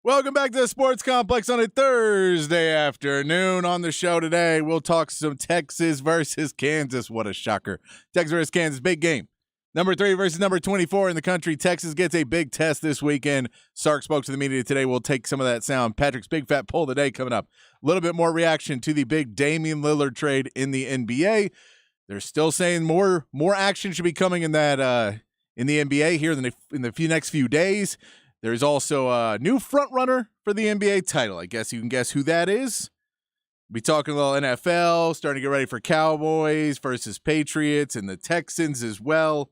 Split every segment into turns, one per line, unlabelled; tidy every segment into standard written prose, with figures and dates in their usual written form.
Welcome back to the Sports Complex on a Thursday afternoon. On the show today, we'll talk some Texas versus Kansas. What a shocker. Texas versus Kansas, big game. Number 3 versus number 24 in the country. Texas gets a big test this weekend. Sark spoke to the media today. We'll take some of that sound. Patrick's Big Fat Poll of the Day coming up. A little bit more reaction to the big Damian Lillard trade in the NBA. They're still saying more action should be coming in that in the NBA here in the next few days. There's also a new frontrunner for the NBA title. I guess you can guess who that is. We'll be talking a little NFL, starting to get ready for Cowboys versus Patriots and the Texans as well.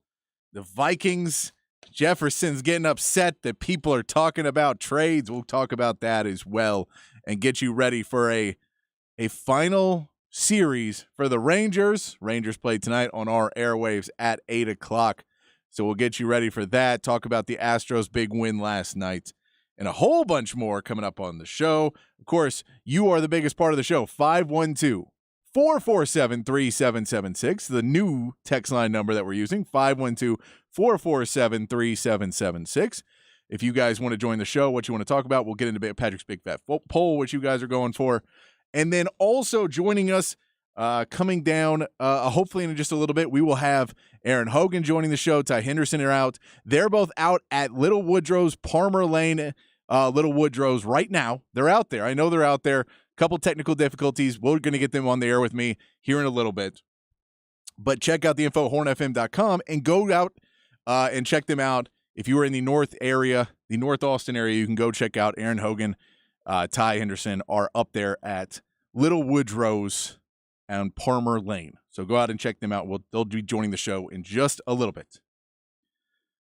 The Vikings, Jefferson's getting upset that people are talking about trades. We'll talk about that as well and get you ready for a final series for the Rangers. Rangers play tonight on our airwaves at 8 o'clock. So we'll get you ready for that, talk about the Astros' big win last night, and a whole bunch more coming up on the show. Of course, you are the biggest part of the show. 512-447-3776, the new text line number that we're using, 512-447-3776. If you guys want to join the show, what you want to talk about, we'll get into Patrick's Big Fat Poll, what you guys are going for. And then also joining us, coming down, hopefully in just a little bit, we will have Aaron Hogan joining the show. Ty Henderson are out. They're both out at Little Woodrow's, Palmer Lane, Little Woodrow's right now. They're out there. I know they're out there. Couple technical difficulties. We're going to get them on the air with me here in a little bit. But check out the info, hornfm.com, and go out and check them out. If you are in the North area, the North Austin area, you can go check out Aaron Hogan, Ty Henderson are up there at Little Woodrow's on Palmer Lane. So go out and check them out. They'll be joining the show in just a little bit.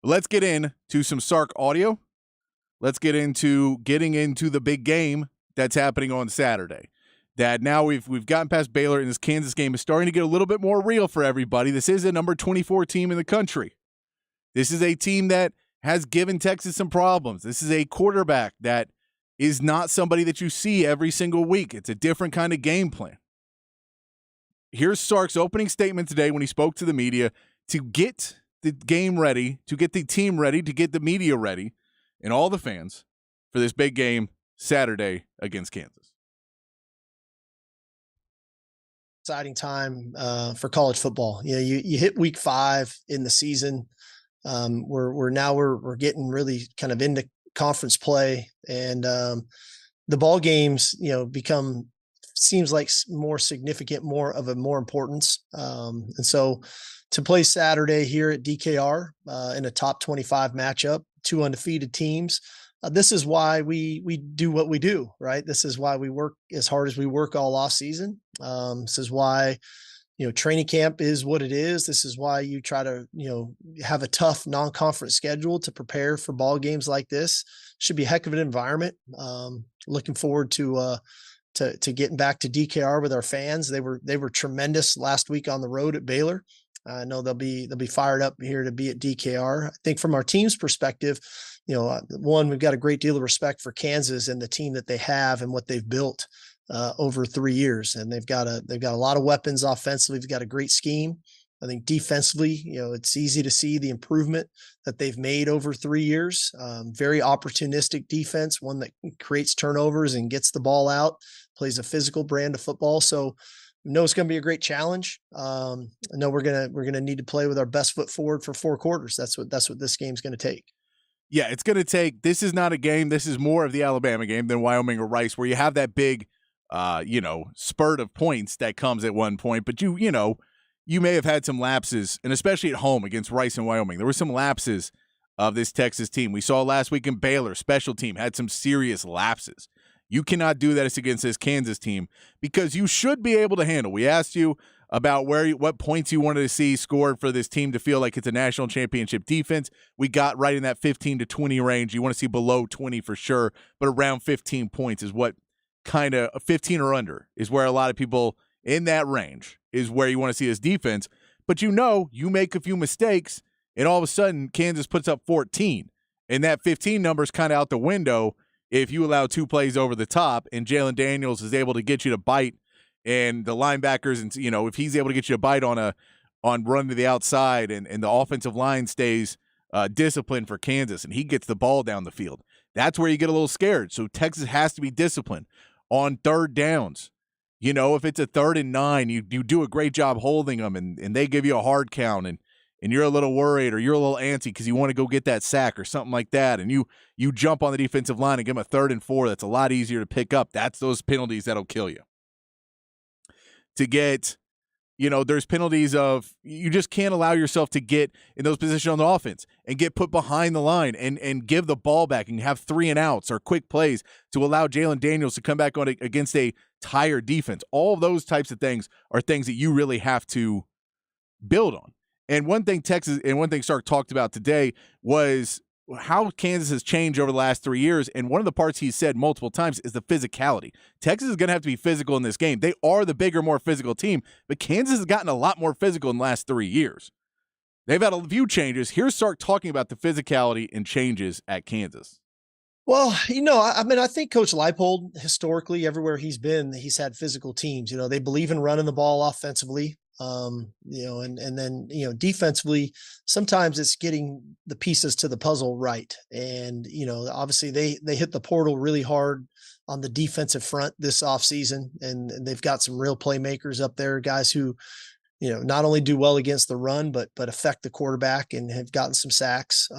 Let's get into some Sark audio. Let's get into getting into the big game that's happening on Saturday. That now we've gotten past Baylor, and this Kansas game is starting to get a little bit more real for everybody. This is a number 24 team in the country. This is a team that has given Texas some problems. This is a quarterback that is not somebody that you see every single week. It's a different kind of game plan. Here's Sark's opening statement today when he spoke to the media to get the game ready, to get the team ready, to get the media ready, and all the fans for this big game Saturday against Kansas.
Exciting time for college football. You know, you hit week 5 in the season. We're getting really kind of into conference play, and the ball games, become seems like more significant, more importance. And so to play Saturday here at DKR in a top 25 matchup, 2 undefeated teams, this is why we do what we do, right? This is why we work as hard as we work all off season. This is why, training camp is what it is. This is why you try to, have a tough non-conference schedule to prepare for ball games like this. Should be a heck of an environment. Looking forward to getting back to DKR with our fans. They were tremendous last week on the road at Baylor. I know they'll be fired up here to be at DKR. I think from our team's perspective, one, we've got a great deal of respect for Kansas and the team that they have and what they've built over 3 years. And they've got a lot of weapons offensively. They've got a great scheme. I think defensively, it's easy to see the improvement that they've made over 3 years. Very opportunistic defense, one that creates turnovers and gets the ball out, plays a physical brand of football. So I know it's going to be a great challenge. I know we're gonna need to play with our best foot forward for 4 quarters. That's what this game's going to take.
Yeah, it's going to take. This is not a game. This is more of the Alabama game than Wyoming or Rice, where you have that big, spurt of points that comes at one point. But you may have had some lapses, and especially at home against Rice and Wyoming, there were some lapses of this Texas team. We saw last week in Baylor, special team had some serious lapses. You cannot do that against this Kansas team because you should be able to handle. We asked you about what points you wanted to see scored for this team to feel like it's a national championship defense. We got right in that 15 to 20 range. You want to see below 20 for sure, but around 15 points is what kind of 15 or under is where a lot of people in that range is where you want to see this defense. But you make a few mistakes, and all of a sudden Kansas puts up 14, and that 15 number is kind of out the window if you allow 2 plays over the top, and Jalen Daniels is able to get you to bite, and the linebackers, and if he's able to get you to bite on run to the outside, and the offensive line stays disciplined for Kansas, and he gets the ball down the field. That's where you get a little scared. So Texas has to be disciplined on third downs. You know, if it's a 3rd and 9, you do a great job holding them, and they give you a hard count, and you're a little worried or you're a little antsy because you want to go get that sack or something like that, and you jump on the defensive line and give them a 3rd and 4, that's a lot easier to pick up. That's those penalties that'll kill you. To get, you know, there's penalties of you just can't allow yourself to get in those positions on the offense and get put behind the line and give the ball back and have 3 and outs or quick plays to allow Jalen Daniels to come back on against a tired defense. All of those types of things are things that you really have to build on. And one thing Sark talked about today was how Kansas has changed over the last 3 years. And one of the parts he said multiple times is the physicality. Texas is going to have to be physical in this game. They are the bigger, more physical team, but Kansas has gotten a lot more physical in the last 3 years. They've had a few changes. Here's Sark talking about the physicality and changes at Kansas.
Well, you know, I mean, I think Coach Leipold, historically, everywhere he's been, he's had physical teams. You know, they believe in running the ball offensively. You know, and then, you know, defensively, sometimes it's getting the pieces to the puzzle right. And, you know, obviously they hit the portal really hard on the defensive front this offseason, and they've got some real playmakers up there, guys who, you know, not only do well against the run, but affect the quarterback and have gotten some sacks.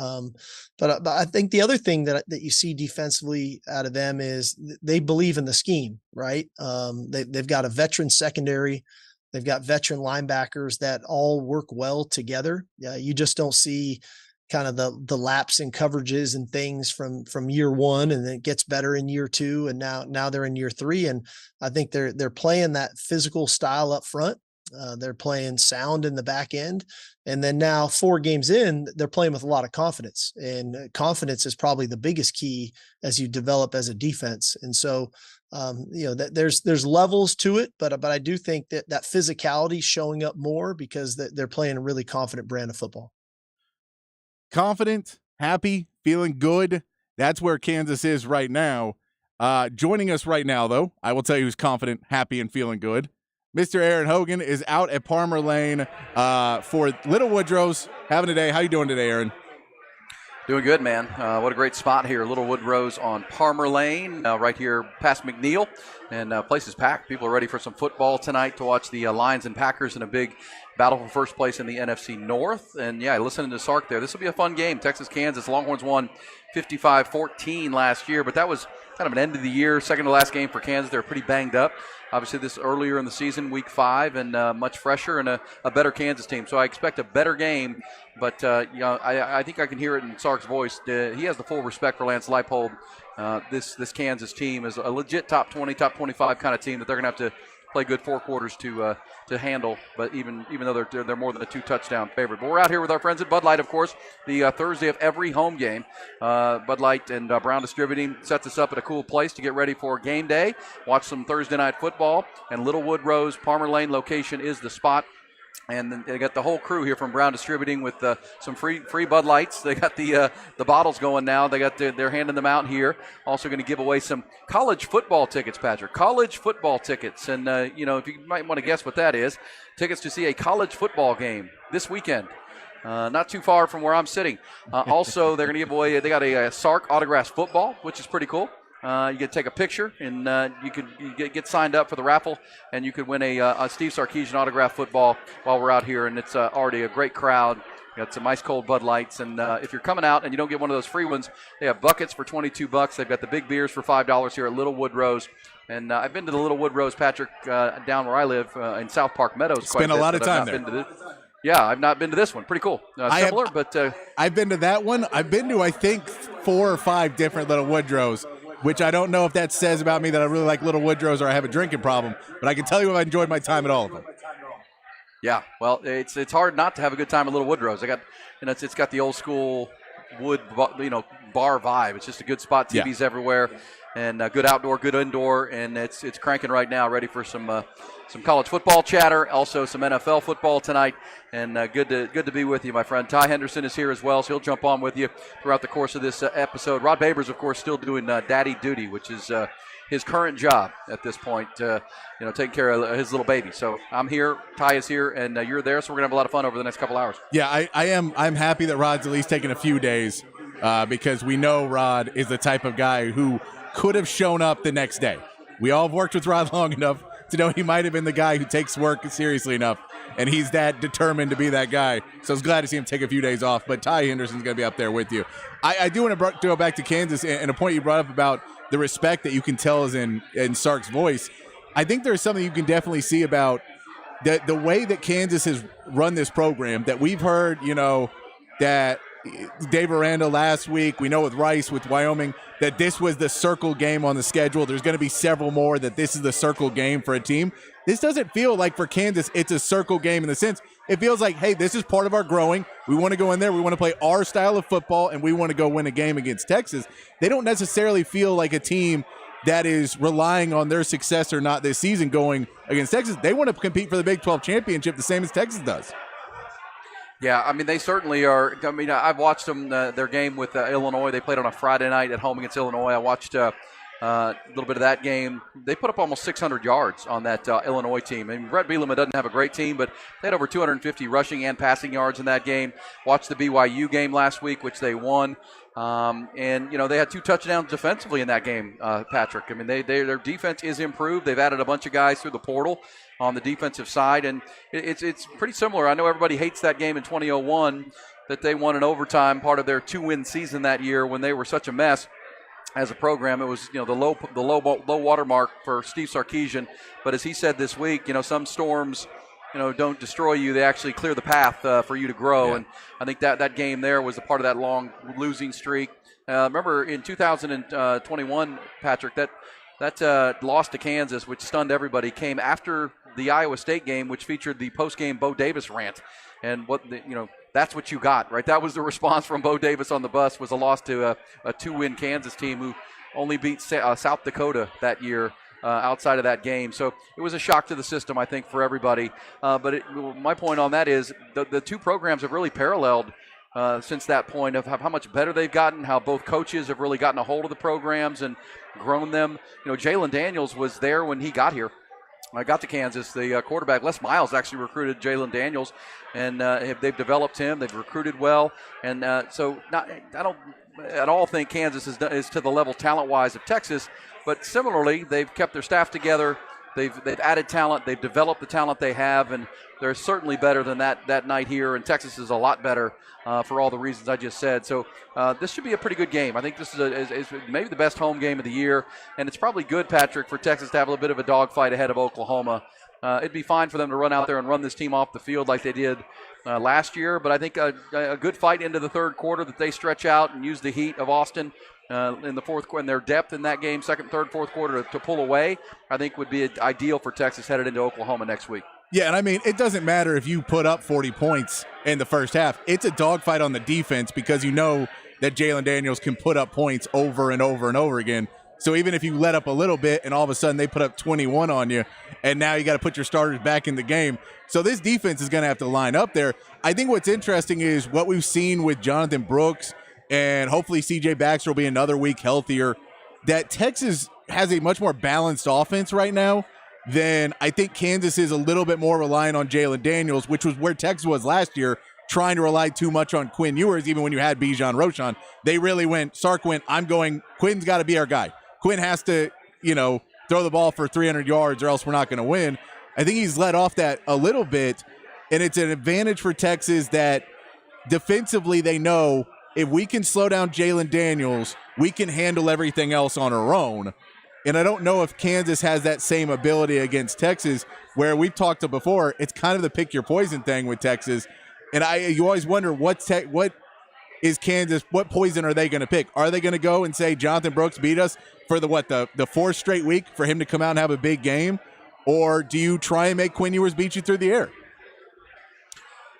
But I think the other thing that you see defensively out of them is they believe in the scheme, right? They've got a veteran secondary. They've got veteran linebackers that all work well together. You just don't see kind of the lapse in coverages and things from year one, and then it gets better in year 2, and now they're in year 3. And I think they're playing that physical style up front. They're playing sound in the back end. And then now 4 games in, they're playing with a lot of confidence, and confidence is probably the biggest key as you develop as a defense. And so, you know, that there's levels to it, but I do think that physicality showing up more because they're playing a really confident brand of football.
Confident, happy, feeling good. That's where Kansas is right now. Joining us right now, though, I will tell you who's confident, happy, and feeling good. Mr. Aaron Hogan is out at Palmer Lane for Little Woodrow's having a day. How you doing today, Aaron?
Doing good, man. What a great spot here. Little Woodrow's on Palmer Lane, right here past McNeil. And place is packed. People are ready for some football tonight to watch the Lions and Packers in a big battle for first place in the NFC North. And, yeah, listening to Sark there, this will be a fun game. Texas-Kansas. Longhorns won 55-14 last year, but that was kind of an end-of-the-year, second-to-last game for Kansas. They were pretty banged up. Obviously, this earlier in the season, week 5, and much fresher and a better Kansas team. So I expect a better game, but you know, I think I can hear it in Sark's voice. He has the full respect for Lance Leipold. This Kansas team is a legit top 20, top 25 kind of team that they're going to have to play good 4 quarters to handle, but even though they're more than a 2-touchdown favorite. But we're out here with our friends at Bud Light, of course, the Thursday of every home game. Bud Light and Brown Distributing sets us up at a cool place to get ready for game day, watch some Thursday night football, and Little Woodrow's Palmer Lane location is the spot. And then they got the whole crew here from Brown Distributing with some free Bud Lights. They got the bottles going now. They're handing them out here. Also going to give away some college football tickets, Patrick. College football tickets. And, you know, if you might want to guess what that is, tickets to see a college football game this weekend. Not too far from where I'm sitting. Also, they're going to give away, they got a Sark autographed football, which is pretty cool. You get to take a picture, and you get signed up for the raffle, and you could win a Steve Sarkisian autographed football while we're out here. And it's already a great crowd. You got some ice cold Bud Lights, and if you're coming out and you don't get one of those free ones, they have buckets for $22. They've got the big beers for $5 here at Little Woodrow's. And I've been to the Little Woodrow's, Patrick, down where I live in South Park Meadows.
Spent a lot of time there.
Yeah, I've not been to this one. Pretty cool. Similar, but
I've been to that one. I've been to, I think, 4 or 5 different Little Woodrow's, which I don't know if that says about me that I really like Little Woodrow's or I have a drinking problem, but I can tell you I enjoyed my time at all of them.
Yeah, well, it's hard not to have a good time at Little Woodrow's. It's got the old school wood, bar vibe. It's just a good spot. TVs everywhere, and good outdoor, good indoor, and it's cranking right now. Ready for some college football chatter, also some NFL football tonight, and good to be with you, my friend. Ty Henderson is here as well, so he'll jump on with you throughout the course of this episode. Rod Babers, of course, still doing daddy duty, which is his current job at this point, taking care of his little baby. So I'm here, Ty is here, and you're there, so we're going to have a lot of fun over the next couple hours.
Yeah, I'm happy that Rod's at least taking a few days because we know Rod is the type of guy who could have shown up the next day. We all have worked with Rod long enough to know he might have been the guy who takes work seriously enough, and he's that determined to be that guy. So I was glad to see him take a few days off, but Ty Henderson's going to be up there with you. I do want to go back to Kansas and a point you brought up about the respect that you can tell is in Sark's voice. I think there's something you can definitely see about the way that Kansas has run this program, that we've heard, that Dave Aranda last week, we know with Rice, with Wyoming, that this was the circle game on the schedule. There's going to be several more that this is the circle game for a team. This doesn't feel like for Kansas it's a circle game in the sense. It feels like, hey, this is part of our growing. We want to go in there. We want to play our style of football, and we want to go win a game against Texas. They don't necessarily feel like a team that is relying on their success or not this season going against Texas. They want to compete for the Big 12 championship the same as Texas does.
Yeah, I mean, they certainly are. I mean, I've watched them, their game with Illinois. They played on a Friday night at home against Illinois. I watched a little bit of that game. They put up almost 600 yards on that Illinois team. And Brett Bielema doesn't have a great team, but they had over 250 rushing and passing yards in that game. Watched the BYU game last week, which they won. And, they had 2 touchdowns defensively in that game, Patrick. I mean, their defense is improved. They've added a bunch of guys through the portal on the defensive side, and it's pretty similar. I know everybody hates that game in 2001 that they won in overtime, part of their 2-win season that year when they were such a mess as a program. It was, the low water mark for Steve Sarkisian. But as he said this week, some storms, don't destroy you. They actually clear the path for you to grow.
Yeah.
And I think that game there was a part of that long losing streak. Remember in 2021, Patrick, that loss to Kansas, which stunned everybody, came after the Iowa State game, which featured the post-game Bo Davis rant. And that's what you got, right? That was the response from Bo Davis on the bus, was a loss to a 2-win Kansas team who only beat South Dakota that year outside of that game. So it was a shock to the system, I think, for everybody. But my point on that is the two programs have really paralleled since that point of how much better they've gotten, how both coaches have really gotten a hold of the programs and grown them. Jalen Daniels was there when he got here. I got to Kansas. The quarterback, Les Miles, actually recruited Jalen Daniels, and they've developed him. They've recruited well, and I don't at all think Kansas is to the level talent-wise of Texas, but similarly, they've kept their staff together. They've added talent. They've developed the talent they have, and they're certainly better than that night here, and Texas is a lot better for all the reasons I just said. So this should be a pretty good game. I think this is maybe the best home game of the year, and it's probably good, Patrick, for Texas to have a little bit of a dogfight ahead of Oklahoma. It'd be fine for them to run out there and run this team off the field like they did last year, but I think a good fight into the third quarter that they stretch out and use the heat of Austin in the fourth quarter and their depth in that game, second, third, fourth quarter to pull away, I think would be ideal for Texas headed into Oklahoma next week.
Yeah, and I mean, it doesn't matter if you put up 40 points in the first half. It's a dogfight on the defense because that Jalen Daniels can put up points over and over and over again. So even if you let up a little bit and all of a sudden they put up 21 on you, and now you got to put your starters back in the game. So this defense is going to have to line up there. I think what's interesting is what we've seen with Jonathan Brooks, and hopefully C.J. Baxter will be another week healthier, that Texas has a much more balanced offense right now than I think Kansas is. A little bit more reliant on Jalen Daniels, which was where Texas was last year, trying to rely too much on Quinn Ewers, even when you had Bijan Roschon. They really Sark went, Quinn's got to be our guy. Quinn has to, throw the ball for 300 yards or else we're not going to win. I think he's let off that a little bit, and it's an advantage for Texas that defensively they know if we can slow down Jalen Daniels, we can handle everything else on our own. And I don't know if Kansas has that same ability against Texas, where we've talked to before. It's kind of the pick your poison thing with Texas. And you always wonder what is Kansas, what poison are they going to pick? Are they going to go and say Jonathan Brooks beat us for the fourth straight week for him to come out and have a big game? Or do you try and make Quinn Ewers beat you through the air?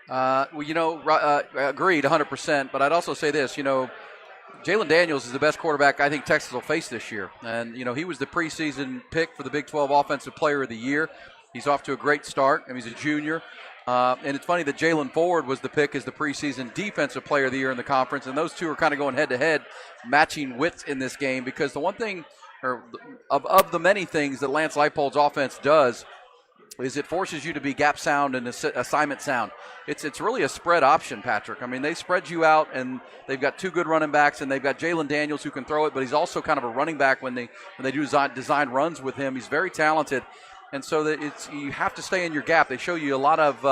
Agreed 100%. But I'd also say this, Jalen Daniels is the best quarterback I think Texas will face this year. And, he was the preseason pick for the Big 12 Offensive Player of the Year. He's off to a great start. He's a junior. And it's funny that Jalen Ford was the pick as the preseason Defensive Player of the Year in the conference. And those two are kind of going head-to-head, matching wits in this game. Because the one thing, or of the many things that Lance Leipold's offense does, is it forces you to be gap sound and assignment sound. It's really a spread option, Patrick. I mean, they spread you out, and they've got two good running backs, and they've got Jalen Daniels who can throw it, but he's also kind of a running back when they do design runs with him. He's very talented, and so that you have to stay in your gap. They show you a lot of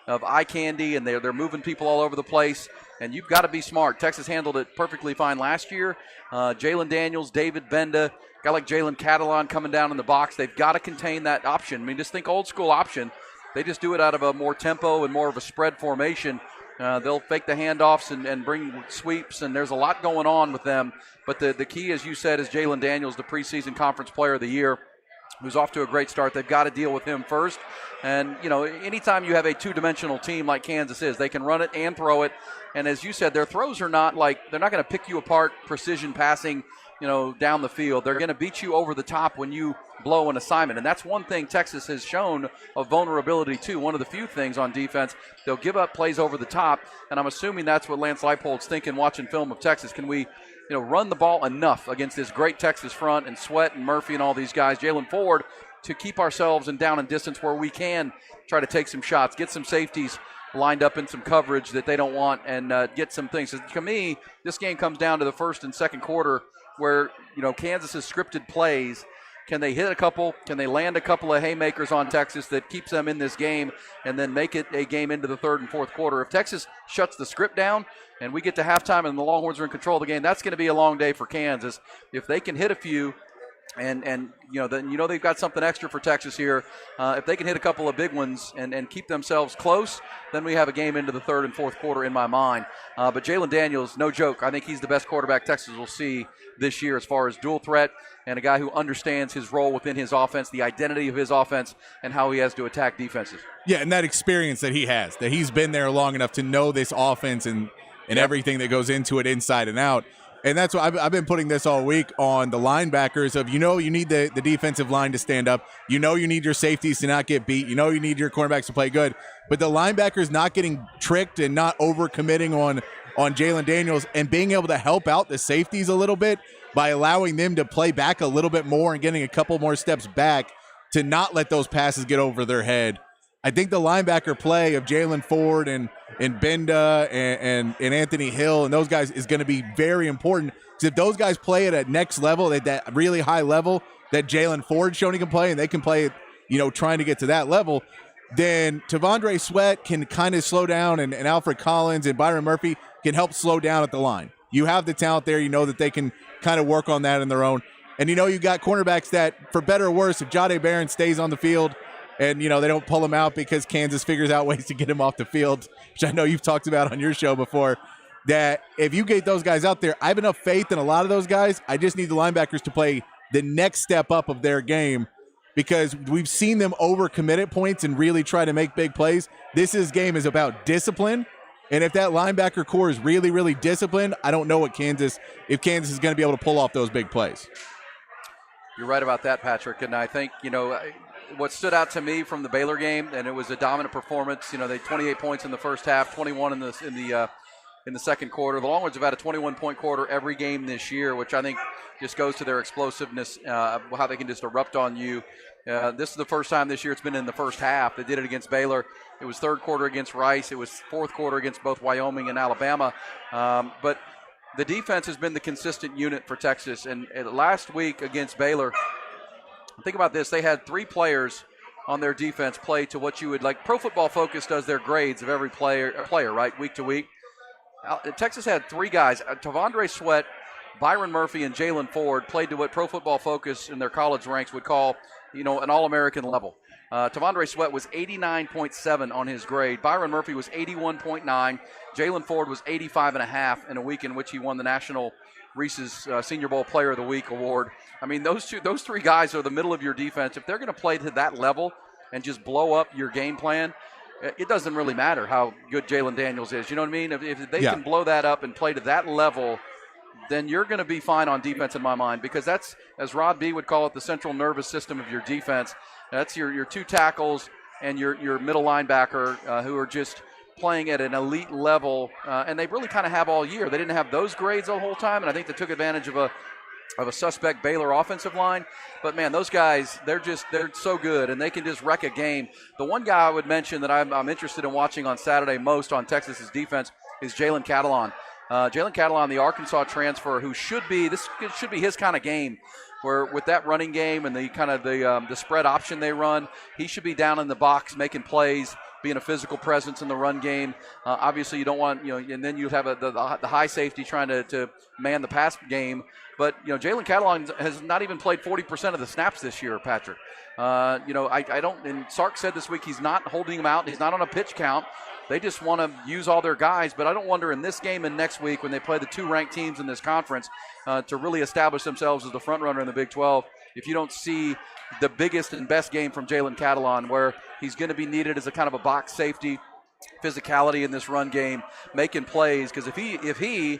eye candy, and they're moving people all over the place, and you've got to be smart. Texas handled it perfectly fine last year. Jalen Daniels, David Benda, guy like Jalen Catalon coming down in the box. They've got to contain that option. I mean, just think old school option. They just do it out of a more tempo and more of a spread formation. They'll fake the handoffs and bring sweeps, and there's a lot going on with them. But the key, as you said, is Jalen Daniels, the preseason conference player of the year, who's off to a great start. They've got to deal with him first. And, anytime you have a two-dimensional team like Kansas is, they can run it and throw it. And as you said, their throws are not they're not going to pick you apart, precision passing, down the field. They're going to beat you over the top when you blow an assignment. And that's one thing Texas has shown of vulnerability too. One of the few things on defense, they'll give up plays over the top. And I'm assuming that's what Lance Leipold's thinking watching film of Texas. Can we, run the ball enough against this great Texas front and Sweat and Murphy and all these guys, Jalen Ford, to keep ourselves in down and distance where we can try to take some shots, get some safeties lined up in some coverage that they don't want, and get some things. So to me, this game comes down to the first and second quarter where, Kansas's scripted plays, can they hit a couple? Can they land a couple of haymakers on Texas that keeps them in this game and then make it a game into the third and fourth quarter? If Texas shuts the script down and we get to halftime and the Longhorns are in control of the game, that's going to be a long day for Kansas. If they can hit a few, and then they've got something extra for Texas here. If they can hit a couple of big ones and keep themselves close, then we have a game into the third and fourth quarter in my mind. But Jalen Daniels, no joke. I think he's the best quarterback Texas will see this year as far as dual threat and a guy who understands his role within his offense, the identity of his offense, and how he has to attack defenses.
Yeah, and that experience that he has, that he's been there long enough to know this offense and everything that goes into it inside and out. And that's why I've been putting this all week on the linebackers of, you need the defensive line to stand up. You need your safeties to not get beat. You need your cornerbacks to play good. But the linebackers not getting tricked and not overcommitting on Jalen Daniels and being able to help out the safeties a little bit by allowing them to play back a little bit more and getting a couple more steps back to not let those passes get over their head. I think the linebacker play of Jalen Ford and Benda and Anthony Hill and those guys is going to be very important. Because if those guys play at a next level, at that really high level that Jalen Ford's shown he can play, and they can play it, trying to get to that level, then Tavondre Sweat can kind of slow down, and Alfred Collins and Byron Murphy can help slow down at the line. You have the talent there. That they can kind of work on that on their own. And you got cornerbacks that, for better or worse, if Jahdae Barron stays on the field and, they don't pull him out because Kansas figures out ways to get him off the field, which I know you've talked about on your show before, that if you get those guys out there, I have enough faith in a lot of those guys. I just need the linebackers to play the next step up of their game because we've seen them overcommit at points and really try to make big plays. This game is about discipline. And if that linebacker core is really, really disciplined, I don't know if Kansas is going to be able to pull off those big plays.
You're right about that, Patrick. And I think, what stood out to me from the Baylor game, and it was a dominant performance. They had 28 points in the first half, 21 in the second quarter. The Longhorns have had a 21-point quarter every game this year, which I think just goes to their explosiveness, how they can just erupt on you. This is the first time this year it's been in the first half. They did it against Baylor. It was third quarter against Rice. It was fourth quarter against both Wyoming and Alabama. But the defense has been the consistent unit for Texas. And last week against Baylor, think about this. They had 3 players on their defense play to what you would like. Pro Football Focus does their grades of every player, right, week to week. Texas had 3 guys, Tavondre Sweat, Byron Murphy, and Jalen Ford played to what Pro Football Focus in their college ranks would call, an All-American level. Tavondre Sweat was 89.7 on his grade. Byron Murphy was 81.9. Jalen Ford was 85.5 in a week in which he won the National Reese's Senior Bowl Player of the Week award. I mean, those 3 guys are the middle of your defense. If they're going to play to that level and just blow up your game plan, it doesn't really matter how good Jalen Daniels is. You know what I mean? If they can blow that up and play to that level, then you're going to be fine on defense in my mind, because that's, as Rod B would call it, the central nervous system of your defense. That's your 2 tackles and your middle linebacker who are just playing at an elite level, and they really kind of have all year. They didn't have those grades the whole time, and I think they took advantage of a of a suspect Baylor offensive line. But, man, those guys, they're so good, and they can just wreck a game. The one guy I would mention that I'm interested in watching on Saturday most on Texas's defense is Jalen Catalon. Jalen Catalon, the Arkansas transfer, who should be his kind of game, where with that running game and the kind of the spread option they run, he should be down in the box making plays, being a physical presence in the run game. Obviously, you don't want, and then you have the high safety trying to man the pass game. But, Jalen Catalon has not even played 40% of the snaps this year, Patrick. I don't, and Sark said this week he's not holding him out. He's not on a pitch count. They just want to use all their guys. But I don't wonder in this game and next week when they play the two ranked teams in this conference to really establish themselves as the front runner in the Big 12, if you don't see the biggest and best game from Jalen Catalon, where he's going to be needed as a kind of a box safety, physicality in this run game, making plays. Because if he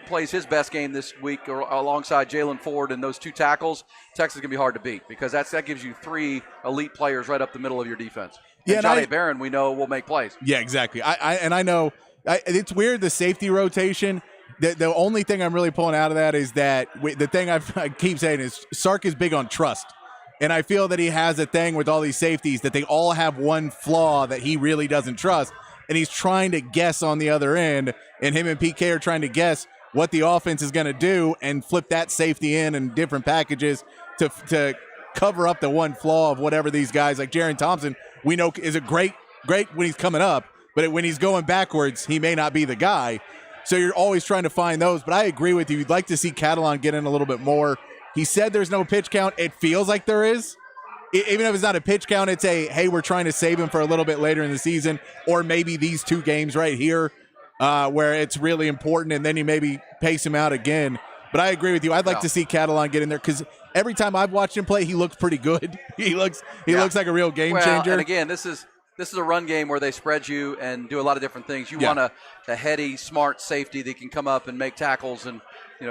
plays his best game this week or alongside Jalen Ford and those two tackles, Texas is going to be hard to beat because that gives you three elite players right up the middle of your defense.
Yeah,
and Johnny Barron, we know, will make plays.
Yeah, exactly. I know it's weird, the safety rotation. The only thing I'm really pulling out of that is that the thing I keep saying is Sark is big on trust. And I feel that he has a thing with all these safeties that they all have one flaw that he really doesn't trust. And he's trying to guess on the other end. And him and PK are trying to guess what the offense is going to do and flip that safety in different packages to cover up the one flaw of whatever these guys like Jerrin Thompson, we know is a great when he's coming up. But when he's going backwards, he may not be the guy. So you're always trying to find those. But I agree with you. You'd like to see Catalon get in a little bit more. He said there's no pitch count. It feels like there is. Even if it's not a pitch count, it's hey, we're trying to save him for a little bit later in the season, or maybe these two games right here where it's really important, and then you maybe pace him out again. But I agree with you. I'd like to see Catalon get in there because every time I've watched him play, he looks pretty good. He looks like a real game changer.
And again, this is a run game where they spread you and do a lot of different things. You want a heady, smart safety that can come up and make tackles and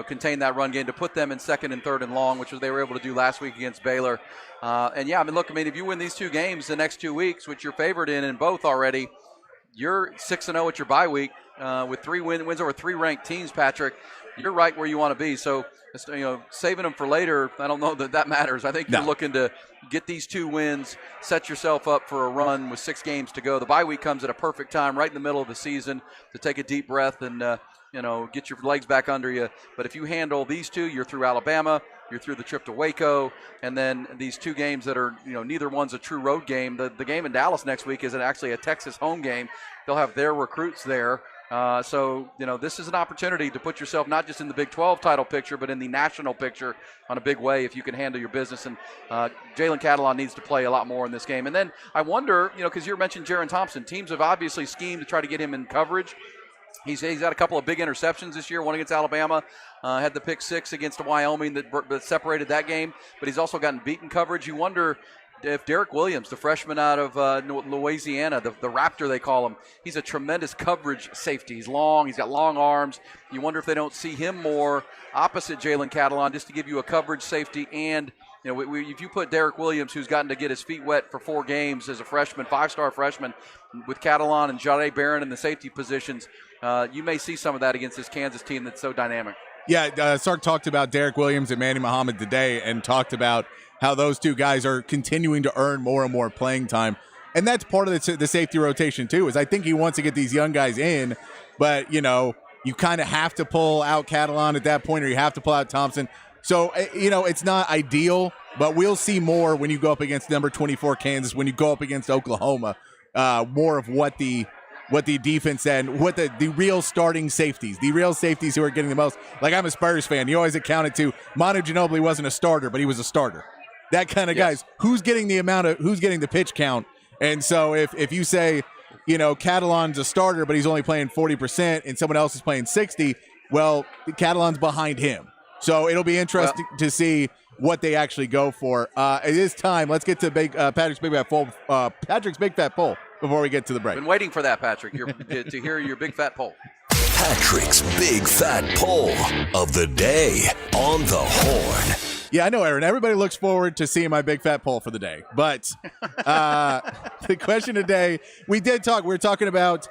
contain that run game to put them in second and third and long, which they were able to do last week against Baylor. If you win these two games the next 2 weeks, which you're favored in both already, you're 6-0 at your bye week with 3 wins over 3 ranked teams, Patrick. You're right where you want to be. So, saving them for later, I don't know that matters. I think you're looking to get these 2 wins, set yourself up for a run with 6 games to go. The bye week comes at a perfect time, right in the middle of the season, to take a deep breath and get your legs back under you. But if you handle these 2, you're through Alabama, you're through the trip to Waco, and then these 2 games that are, neither one's a true road game. The game in Dallas next week is actually a Texas home game. They'll have their recruits there. This is an opportunity to put yourself not just in the Big 12 title picture, but in the national picture on a big way if you can handle your business. And Jalen Catalon needs to play a lot more in this game. And then I wonder, because you mentioned Jerrin Thompson, teams have obviously schemed to try to get him in coverage. He's had a couple of big interceptions this year, one against Alabama, had the pick 6 against Wyoming that separated that game, but he's also gotten beaten coverage. You wonder if Derek Williams, the freshman out of Louisiana, the Raptor they call him, he's a tremendous coverage safety. He's long, he's got long arms. You wonder if they don't see him more opposite Jalen Catalon just to give you a coverage safety. And if you put Derek Williams, who's gotten to get his feet wet for 4 games as a freshman, 5-star freshman, with Catalon and Johnny Barron in the safety positions, you may see some of that against this Kansas team that's so dynamic.
Yeah, Sark talked about Derek Williams and Manny Muhammad today and talked about how those 2 guys are continuing to earn more and more playing time. And that's part of the safety rotation, too, is I think he wants to get these young guys in, but, you kind of have to pull out Catalon at that point or you have to pull out Thompson. So, it's not ideal, but we'll see more when you go up against number 24 Kansas, when you go up against Oklahoma, more of what the defense and what the real starting safeties, the real safeties who are getting the most. Like, I'm a Spurs fan. You always account it to Manu Ginobili wasn't a starter, but he was a starter. That kind of guys. Who's getting the pitch count? And so if you say, Catalon's a starter, but he's only playing 40% and someone else is playing 60, well, Catalon's behind him. So it'll be interesting to see what they actually go for. It is time. Let's get to Patrick's Big Fat Poll. Patrick's Big Fat Poll before we get to the break.
Been waiting for that, Patrick, to hear your Big Fat Poll.
Patrick's Big Fat Poll of the day on the Horn.
Yeah, I know, Aaron. Everybody looks forward to seeing my Big Fat Poll for the day. But the question today, we were talking about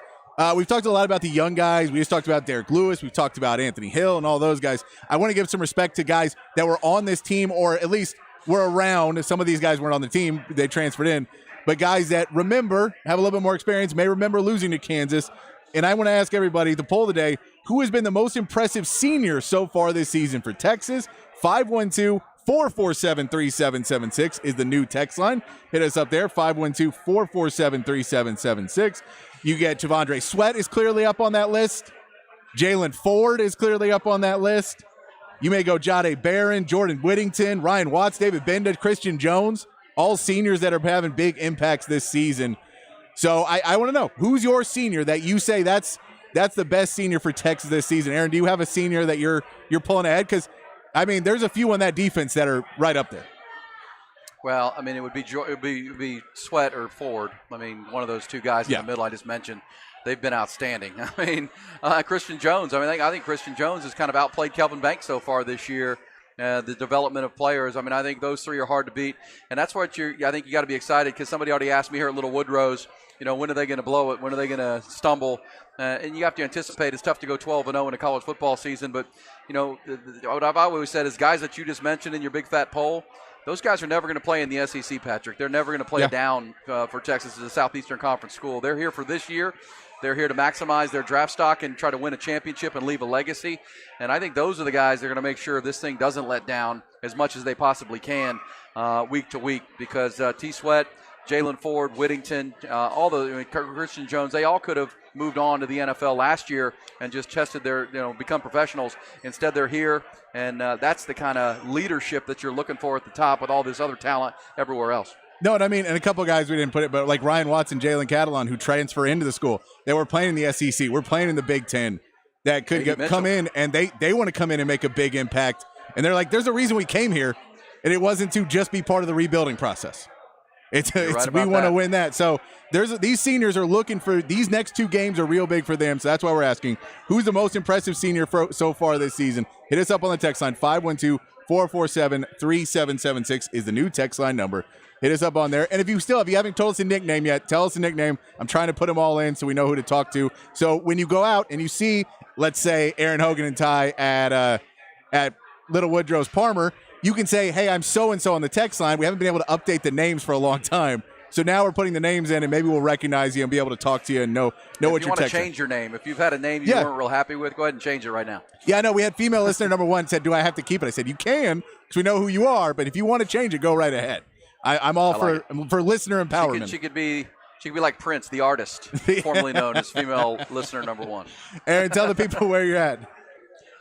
We've talked a lot about the young guys. We just talked about Derek Lewis. We've talked about Anthony Hill and all those guys. I want to give some respect to guys that were on this team, or at least were around. Some of these guys weren't on the team. They transferred in. But guys that remember, have a little bit more experience, may remember losing to Kansas. And I want to ask everybody, the poll today, who has been the most impressive senior so far this season for Texas? 512-447-3776 is the new text line. Hit us up there, 512-447-3776. You get Javondre Sweat is clearly up on that list. Jalen Ford is clearly up on that list. You may go Jahdae Barron, Jordan Whittington, Ryan Watts, David Benda, Christian Jones, all seniors that are having big impacts this season. So I want to know, who's your senior that you say that's the best senior for Texas this season? Aaron, do you have a senior that you're pulling ahead? Because, I mean, there's a few on that defense that are right up there.
Well, I mean, it would be Sweat or Ford. I mean, one of those two guys in the middle I just mentioned. They've been outstanding. I mean, Christian Jones. I think Christian Jones has kind of outplayed Kelvin Banks so far this year. The development of players. I mean, I think those three are hard to beat, and that's what I think you got to be excited, because somebody already asked me here at Little Woodrose, when are they going to blow it? When are they going to stumble? And you have to anticipate. It's tough to go 12-0 in a college football season, but what I've always said is guys that you just mentioned in your big fat poll, those guys are never going to play in the SEC, Patrick. They're never going to play down for Texas as a Southeastern Conference school. They're here for this year. They're here to maximize their draft stock and try to win a championship and leave a legacy. And I think those are the guys that are going to make sure this thing doesn't let down as much as they possibly can week to week, because T-Sweat, Jalen Ford, Whittington, Christian Jones, they all could have moved on to the NFL last year and just tested their, become professionals. Instead, they're here, and that's the kind of leadership that you're looking for at the top with all this other talent everywhere else.
No, and I mean, and a couple of guys we didn't put it, but like Ryan Watson, Jalen Catalon, who transfer into the school, they were playing in the SEC. We're playing in the Big Ten. That could come in, and they want to come in and make a big impact. And they're like, there's a reason we came here, and it wasn't to just be part of the rebuilding process. We want to win that. So these seniors are looking for these next two games are real big for them. So that's why we're asking, who's the most impressive senior so far this season? Hit us up on the text line. 512-447-3776 is the new text line number. Hit us up on there. And if you haven't told us a nickname yet, tell us a nickname. I'm trying to put them all in so we know who to talk to. So when you go out and you see, let's say, Aaron Hogan and Ty at Little Woodrose Parmer, you can say, hey, I'm so-and-so on the text line. We haven't been able to update the names for a long time. So now we're putting the names in, and maybe we'll recognize you and be able to talk to you and know what you're texting. If you want to
change your name, if you've had a name you weren't real happy with, go ahead and change it right now.
Yeah, I know. We had female listener number 1 said, do I have to keep it? I said, you can, because we know who you are, but if you want to change it, go right ahead. I'm all for listener empowerment.
She could be like Prince, the artist, formerly known as female listener number 1.
Aaron, tell the people where you're at.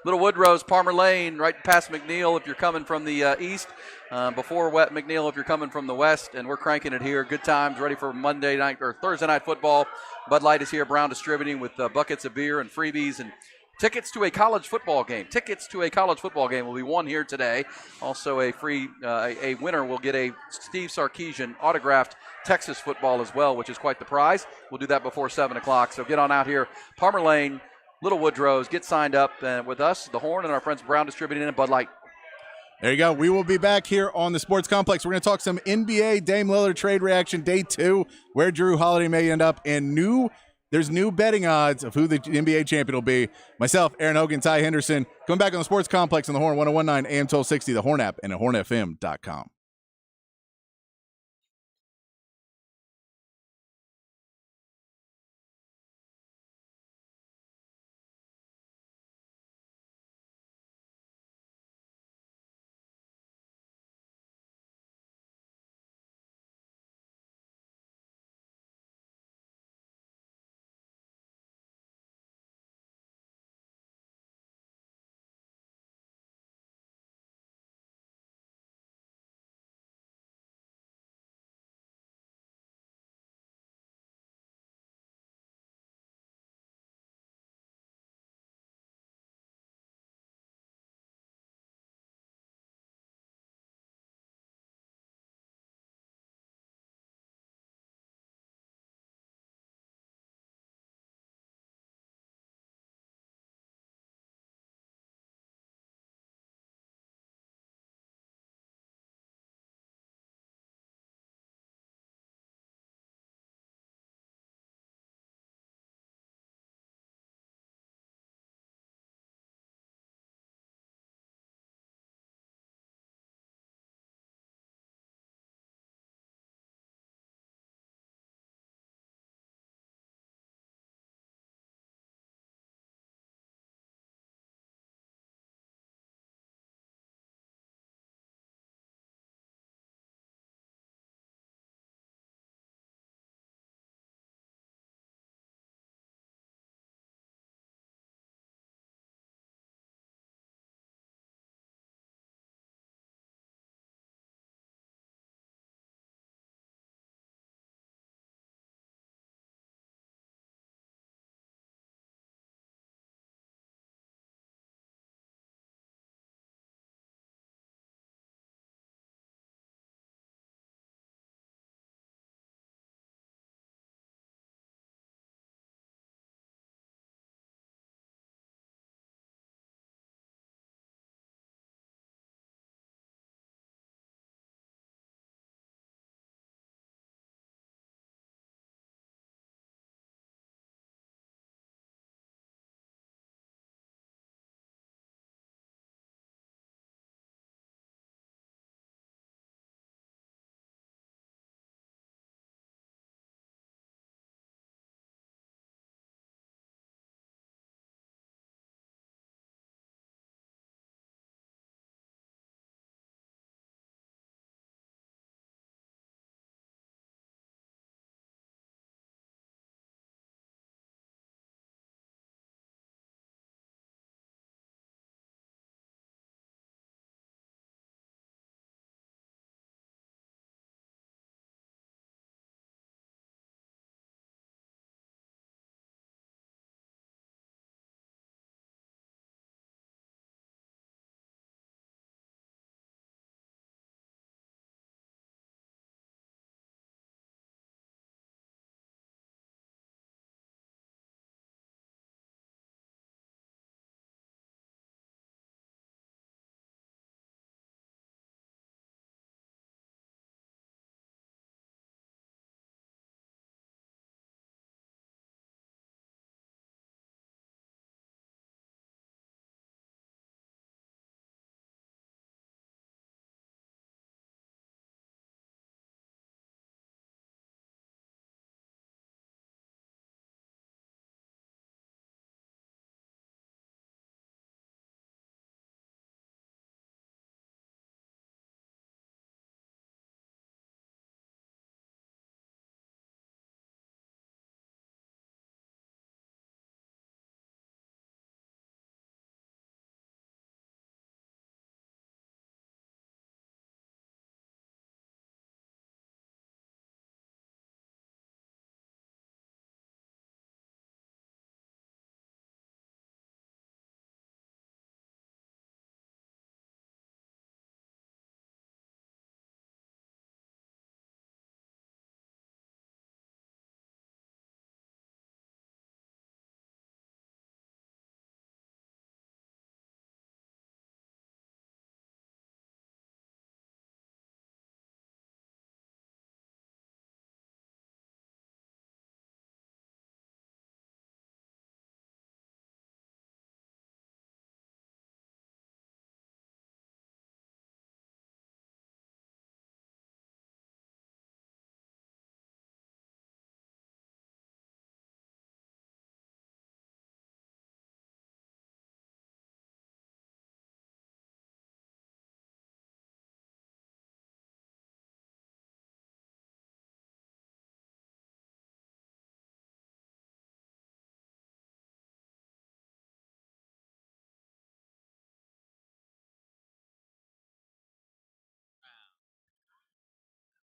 Little Woodrose, Parmer Lane, right past McNeil if you're coming from the east, before McNeil if you're coming from the west, and we're cranking it here. Good times, ready for Monday night or Thursday night football. Bud Light is here, Brown Distributing, with buckets of beer and freebies and tickets to a college football game. Tickets to a college football game will be won here today. Also a free, a winner will get a Steve Sarkisian autographed Texas football as well, which is quite the prize. We'll do that before 7 o'clock. So get on out here. Parmer Lane, Little Woodrose, get signed up with us, the Horn, and our friends Brown Distributing and Bud Light.
There you go. We will be back here on the Sports Complex. We're going to talk some NBA Dame Lillard trade reaction day 2, where Drew Holiday may end up, and there's new betting odds of who the NBA champion will be. Myself, Aaron Hogan, Ty Henderson, coming back on the Sports Complex on the Horn, 1019 AM 1260, the Horn app, and at hornfm.com.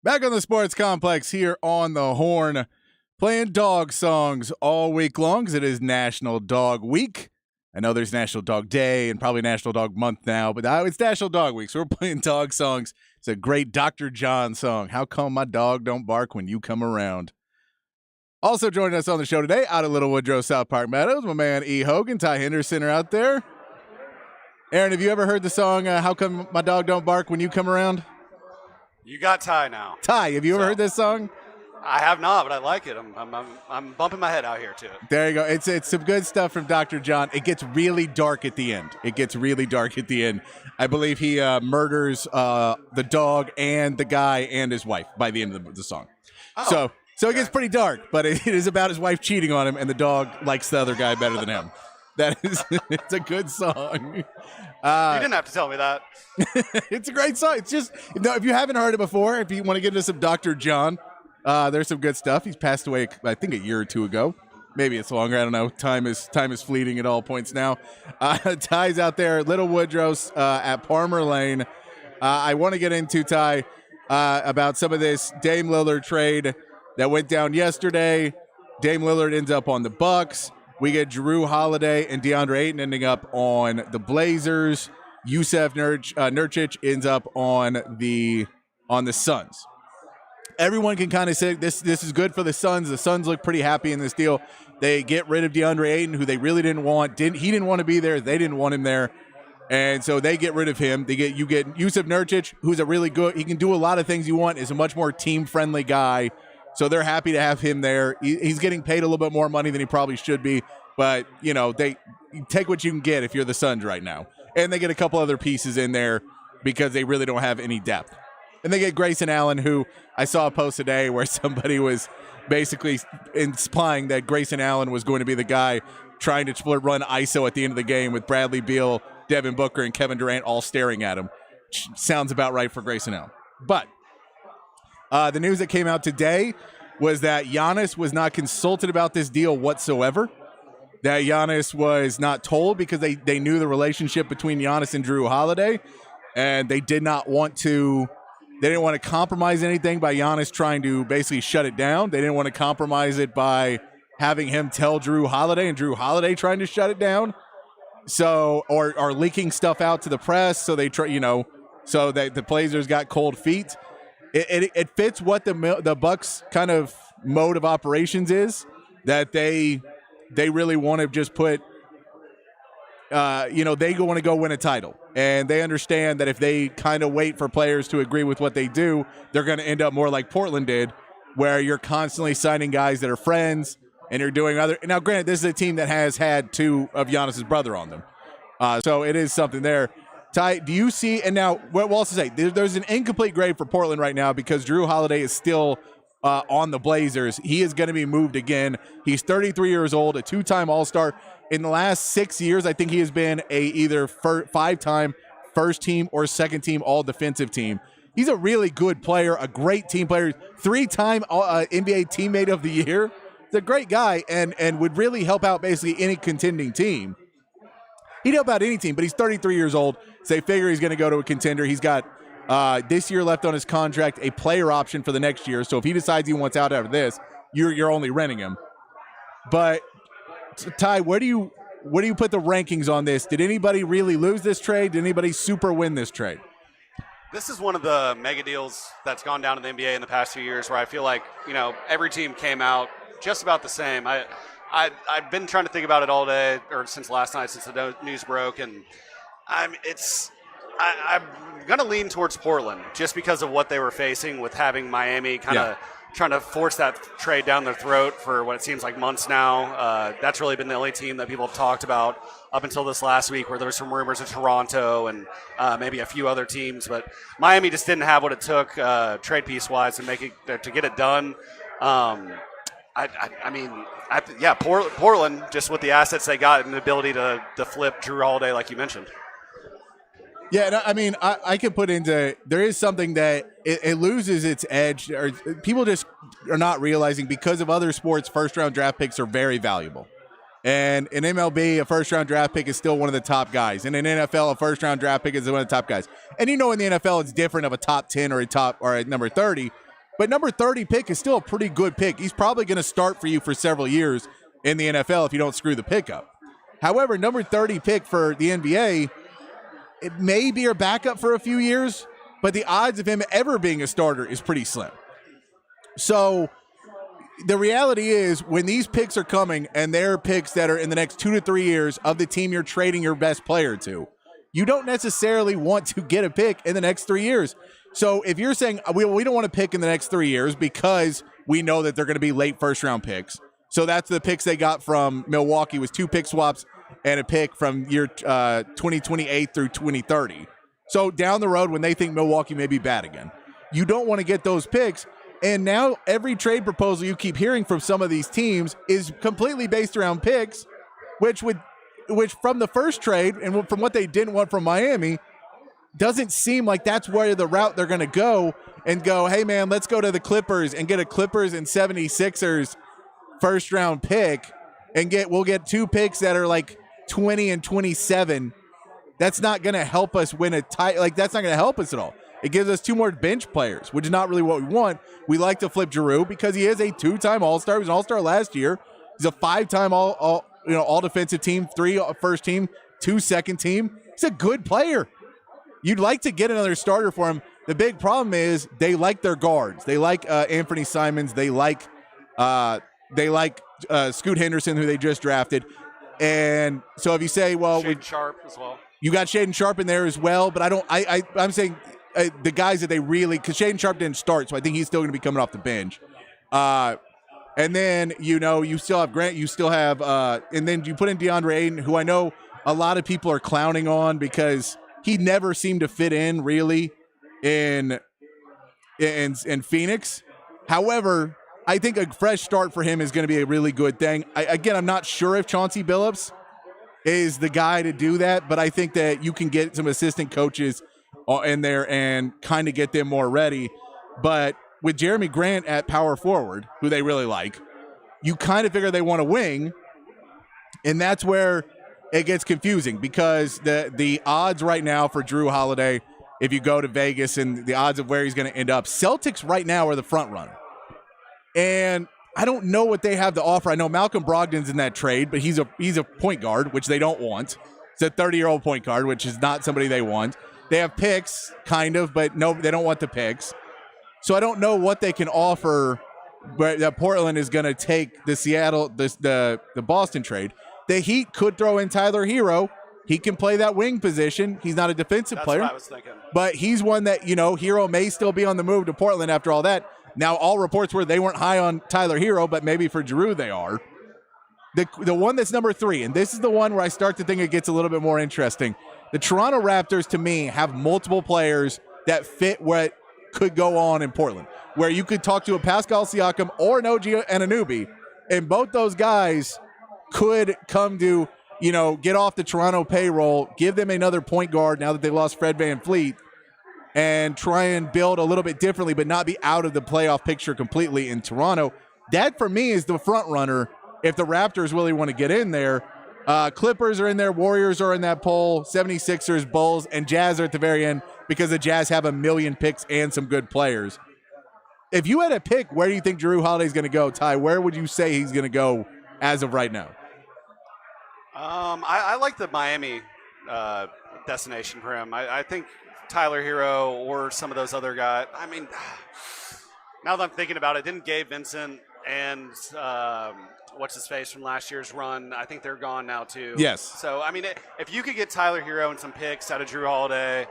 Back on the Sports Complex here on the Horn, playing dog songs all week long because it is National Dog Week. I know there's National Dog Day and probably National Dog Month now, but it's National Dog Week, so we're playing dog songs. It's a great Dr. John song, How Come My Dog Don't Bark When You Come Around. Also joining us on the show today, out of Little Woodrow, South Park Meadows, my man E. Hogan, Ty Henderson are out there. Aaron, have you ever heard the song, How Come My Dog Don't Bark When You Come Around?
You got Ty now.
Ty, have you ever heard this song?
I have not, but I like it. I'm bumping my head out here to it.
There you go. It's some good stuff from Dr. John. It gets really dark at the end. I believe he murders the dog and the guy and his wife by the end of the song.
Oh,
So it gets pretty dark, but it is about his wife cheating on him, and the dog likes the other guy better than him. It's a good song.
You didn't have to tell me that.
It's a great song. It's just, if you haven't heard it before, if you want to get into some Dr. John, there's some good stuff. He's passed away, I think, a year or two ago. Maybe it's longer. I don't know. Time is fleeting at all points now. Ty's out there, Little Woodrow's at Palmer Lane. I want to get into, Ty, about some of this Dame Lillard trade that went down yesterday. Dame Lillard ends up on the Bucks. We get Jrue Holiday and DeAndre Ayton ending up on the Blazers. Yusef Nurkic ends up on the Suns. Everyone can kind of say this is good for the Suns. The Suns look pretty happy in this deal. They get rid of DeAndre Ayton, who they really didn't want. He didn't want to be there. They didn't want him there. And so they get rid of him. You get Yusef Nurkic, who's a really good, he can do a lot of things you want, is a much more team-friendly guy. So they're happy to have him there. He's getting paid a little bit more money than he probably should be. But, they take what you can get if you're the Suns right now. And they get a couple other pieces in there because they really don't have any depth. And they get Grayson Allen, who I saw a post today where somebody was basically implying that Grayson Allen was going to be the guy trying to run ISO at the end of the game with Bradley Beal, Devin Booker, and Kevin Durant all staring at him. Sounds about right for Grayson Allen. But the news that came out today was that Giannis was not consulted about this deal whatsoever. That Giannis was not told because they knew the relationship between Giannis and Jrue Holiday, and they didn't want to compromise anything by Giannis trying to basically shut it down. They didn't want to compromise it by having him tell Jrue Holiday and Jrue Holiday trying to shut it down. So, or leaking stuff out to the press. So they try, so that the Blazers got cold feet. It fits what the Bucks kind of mode of operations is, that they really want to just put, they want to go win a title. And they understand that if they kind of wait for players to agree with what they do, they're going to end up more like Portland did, where you're constantly signing guys that are friends and you're doing other. Now, granted, this is a team that has had two of Giannis's brother on them. So it is something there. Ty, do you see, and now, what else to say? There's an incomplete grade for Portland right now because Jrue Holiday is still on the Blazers. He is going to be moved again. He's 33 years old, a two-time All-Star. In the last 6 years, I think he has been either five-time first-team or second-team all-defensive team. He's a really good player, a great team player, three-time NBA Teammate of the Year. He's a great guy and would really help out basically any contending team. He'd help out any team, but he's 33 years old, so they figure he's going to go to a contender. He's got this year left on his contract, a player option for the next year. So if he decides he wants out after this, you're only renting him. But Ty, where do you put the rankings on this? Did anybody really lose this trade? Did anybody super win this trade?
This is one of the mega deals that's gone down in the NBA in the past few years where I feel like, every team came out just about the same. I've been trying to think about it all day, or since last night, since the news broke, and I'm going to lean towards Portland just because of what they were facing with having Miami kind of trying to force that trade down their throat for what it seems like months now. That's really been the only team that people have talked about up until this last week, where there were some rumors of Toronto and maybe a few other teams. But Miami just didn't have what it took trade piece-wise to get it done. Portland, just with the assets they got and the ability to flip Jrue Holiday like you mentioned.
Yeah, I mean, I could put into, there is something that it loses its edge, or people just are not realizing because of other sports, first-round draft picks are very valuable. And in MLB, a first-round draft pick is still one of the top guys. And in NFL, a first-round draft pick is one of the top guys. And in the NFL, it's different of a top 10 or a number 30 But number 30 pick is still a pretty good pick. He's probably going to start for you for several years in the NFL if you don't screw the pick up. However, number 30 pick for the NBA, it may be your backup for a few years, but the odds of him ever being a starter is pretty slim. So the reality is when these picks are coming and they're picks that are in the next 2 to 3 years of the team you're trading your best player to, you don't necessarily want to get a pick in the next 3 years. So if you're saying we don't want to pick in the next 3 years because we know that they're going to be late first-round picks. So that's the picks they got from Milwaukee was 2 pick swaps and a pick from year 2028 through 2030. So down the road when they think Milwaukee may be bad again. You don't want to get those picks. And now every trade proposal you keep hearing from some of these teams is completely based around picks, which from the first trade and from what they didn't want from Miami, doesn't seem like that's where the route they're going to go and go, hey, man, let's go to the Clippers and get a Clippers and 76ers first-round pick and we'll get 2 picks that are like 20 and 27. That's not going to help us win a title. Like, that's not going to help us at all. It gives us 2 more bench players, which is not really what we want. We like to flip Giroux because he is a 2-time All-Star. He was an All-Star last year. He's a 5-time all-defensive team, 3 first team, 2 second team. He's a good player. You'd like to get another starter for him. The big problem is they like their guards. They like Anthony Simons. They like Scoot Henderson, who they just drafted. And so if you say, well,
Shaden Sharp as well.
You got Shaden Sharp in there as well, but I'm saying the guys that they really, because Shaden Sharp didn't start, so I think he's still going to be coming off the bench. And then, you still have Grant, you still have, and then you put in DeAndre Ayton, who I know a lot of people are clowning on because he never seemed to fit in really in Phoenix. However, I think a fresh start for him is going to be a really good thing. I'm not sure if Chauncey Billups is the guy to do that, but I think that you can get some assistant coaches in there and kind of get them more ready. But with Jeremy Grant at power forward, who they really like, you kind of figure they want to wing, and that's where it gets confusing because the odds right now for Jrue Holiday, if you go to Vegas and the odds of where he's going to end up, Celtics right now are the front runner. And I don't know what they have to offer. I know Malcolm Brogdon's in that trade, but he's a point guard, which they don't want. It's a 30-year-old point guard, which is not somebody they want. They have picks, kind of, but no, they don't want the picks. So I don't know what they can offer, but that Portland is going to take the Boston trade. The Heat could throw in Tyler Hero. He can play that wing position. He's not a defensive player.
That's what I was thinking.
But he's one that, Hero may still be on the move to Portland after all that. Now, all reports were they weren't high on Tyler Hero, but maybe for Giroux they are. The one that's number 3, and this is the one where I start to think it gets a little bit more interesting. The Toronto Raptors, to me, have multiple players that fit what could go on in Portland, where you could talk to a Pascal Siakam or an OG Anunoby, and both those guys could come to, get off the Toronto payroll, give them another point guard now that they lost Fred VanVleet, and try and build a little bit differently, but not be out of the playoff picture completely in Toronto. That, for me, is the front runner if the Raptors really want to get in there. Clippers are in there. Warriors are in that poll. 76ers, Bulls, and Jazz are at the very end because the Jazz have 1 million picks and some good players. If you had a pick, where do you think Jrue Holiday is going to go, Ty? Where would you say he's going to go as of right now?
I like the Miami destination for him. I think Tyler Hero or some of those other guys. I mean, now that I'm thinking about it, didn't Gabe Vincent and what's his face from last year's run, I think they're gone now too.
Yes.
So, I mean, if you could get Tyler Hero and some picks out of Jrue Holiday,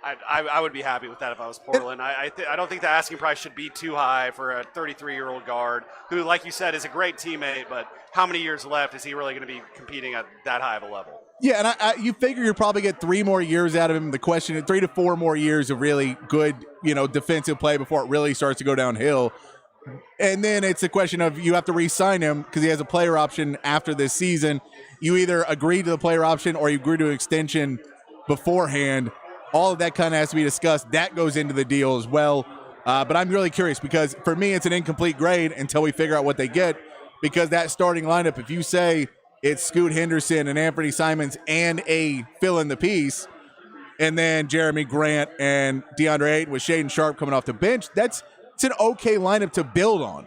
I would be happy with that if I was Portland. I don't think the asking price should be too high for a 33-year-old guard who, like you said, is a great teammate, but how many years left is he really going to be competing at that high of a level?
Yeah, and you figure you'll probably get 3 more years out of him. The question is 3 to 4 more years of really good, defensive play before it really starts to go downhill. And then it's a question of you have to re-sign him because he has a player option after this season. You either agree to the player option or you agree to an extension beforehand. All of that kind of has to be discussed. That goes into the deal as well. But I'm really curious because for me, it's an incomplete grade until we figure out what they get because that starting lineup, if you say it's Scoot Henderson and Anthony Simons and a fill in the piece, and then Jeremy Grant and DeAndre Ayton with Shaden Sharp coming off the bench, it's an okay lineup to build on.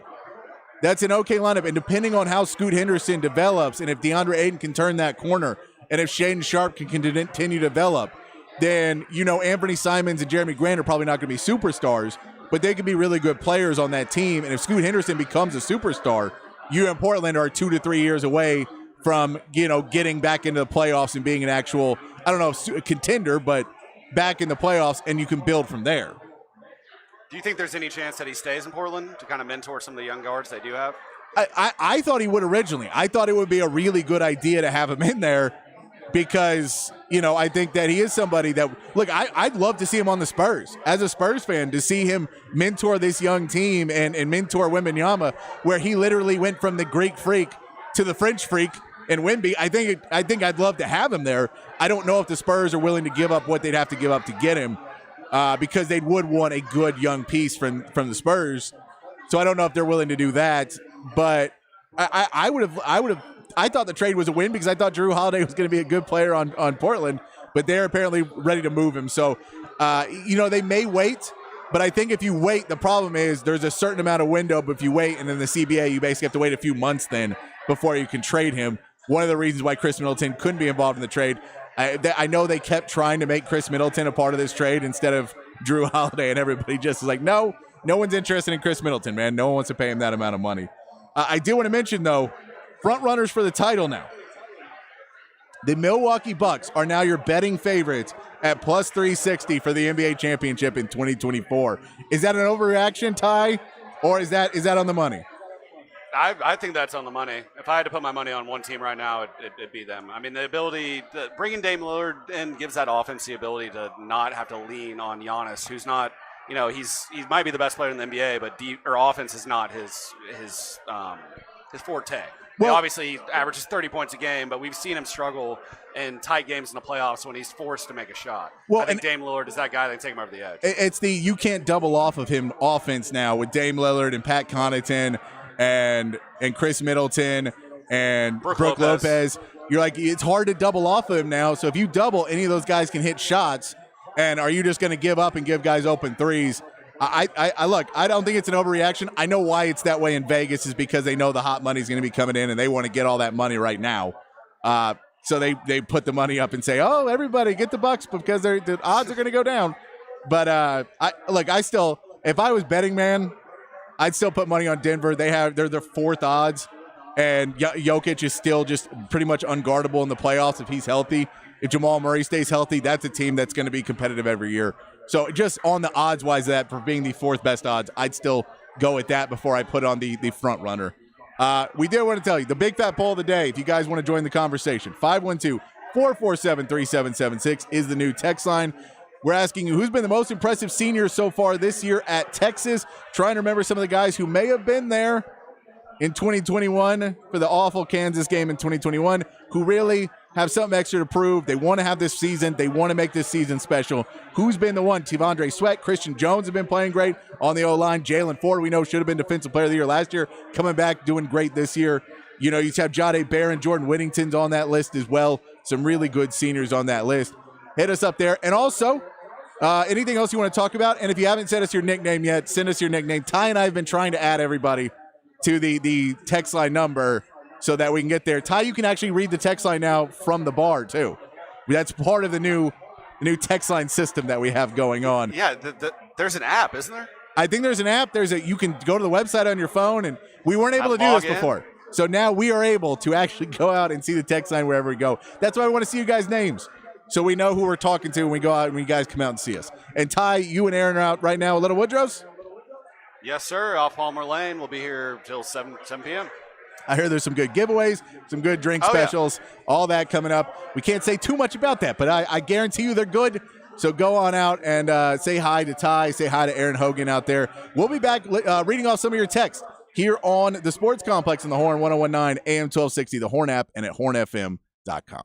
That's an okay lineup. And depending on how Scoot Henderson develops and if DeAndre Ayton can turn that corner and if Shaden Sharp can continue to develop, then, Anthony Simons and Jeremy Grant are probably not going to be superstars, but they could be really good players on that team. And if Scoot Henderson becomes a superstar, you and Portland are 2 to 3 years away from, getting back into the playoffs and being an actual, I don't know, a contender, but back in the playoffs, and you can build from there.
Do you think there's any chance that he stays in Portland to kind of mentor some of the young guards they do have?
I thought he would originally. I thought it would be a really good idea to have him in there because, I think that he is somebody that, look, I'd love to see him on the Spurs. As a Spurs fan, to see him mentor this young team and mentor Wembanyama, where he literally went from the Greek freak to the French freak in Wemby. I think I'd love to have him there. I don't know if the Spurs are willing to give up what they'd have to give up to get him. Because they would want a good young piece from the Spurs, so I don't know if they're willing to do that. But I thought the trade was a win because I thought Drew Holiday was going to be a good player on Portland, but they're apparently ready to move him. So they may wait, but I think if you wait, the problem is there's a certain amount of window. But if you wait, and then the CBA, you basically have to wait a few months then before you can trade him. One of the reasons why Chris Middleton couldn't be involved in the trade. I know they kept trying to make Chris Middleton a part of this trade instead of Drew Holiday, and everybody just is like, no one's interested in Chris Middleton, man. No one wants to pay him that amount of money. I do want to mention, though, front runners for the title now. The Milwaukee Bucks are now your betting favorites at plus 360 for the NBA championship in 2024. Is that an overreaction, Ty, or is that on the money?
I think that's on the money. If I had to put my money on one team right now, it'd be them. I mean, the ability – bringing Dame Lillard in gives that offense the ability to not have to lean on Giannis, who's not – he might be the best player in the NBA, but offense is not his forte.
Well,
obviously, he averages 30 points a game, but we've seen him struggle in tight games in the playoffs when he's forced to make a shot. Well, I think Dame Lillard is that guy that can take him over the edge.
It's you can't double off of him offense now with Dame Lillard and Pat Connaughton and Chris Middleton and Brook Lopez. You're like, it's hard to double off of him now. So if you double, any of those guys can hit shots. And are you just going to give up and give guys open threes? I look, I don't think it's an overreaction. I know why it's that way in Vegas is because they know the hot money is going to be coming in and they want to get all that money right now. So they put the money up and say, oh, everybody get the Bucks because the odds are going to go down. But if I was betting man, I'd still put money on Denver. They're the fourth odds, and Jokic is still just pretty much unguardable in the playoffs if he's healthy. If Jamal Murray stays healthy, that's a team that's going to be competitive every year. So just on the odds-wise that for being the fourth best odds, I'd still go with that before I put on the front runner. We do want to tell you, the Big Fat Poll of the day, if you guys want to join the conversation, 512-447-3776 is the new text line. We're asking you, who's been the most impressive senior so far this year at Texas? Trying to remember some of the guys who may have been there in 2021 for the awful Kansas game in 2021, who really have something extra to prove. They want to have this season. They want to make this season special. Who's been the one? Tivandre Sweat, Christian Jones have been playing great on the O-line. Jalen Ford, we know, should have been Defensive Player of the Year last year, coming back, doing great this year. You have Jahdae Barron, Jordan Whittington's on that list as well. Some really good seniors on that list. Hit us up there. And also, anything else you want to talk about? And if you haven't sent us your nickname yet, send us your nickname. Ty and I have been trying to add everybody to the text line number so that we can get there. Ty, you can actually read the text line now from the bar, too. That's part of the new text line system that we have going on.
Yeah, there's an app, isn't there?
I think there's an app. You can go to the website on your phone, and we weren't able to do this before. So now we are able to actually go out and see the text line wherever we go. That's why I want to see you guys' names, so we know who we're talking to when we go out and when you guys come out and see us. And Ty, you and Aaron are out right now at Little Woodrow's?
Yes, sir. Off Palmer Lane. We'll be here till 7 p.m.
I heard there's some good giveaways, some good drink specials, all that coming up. We can't say too much about that, but I guarantee you they're good. So go on out and say hi to Ty, say hi to Aaron Hogan out there. We'll be back reading off some of your texts here on the Sports Complex in the Horn, 1019 AM 1260, the Horn app, and at hornfm.com.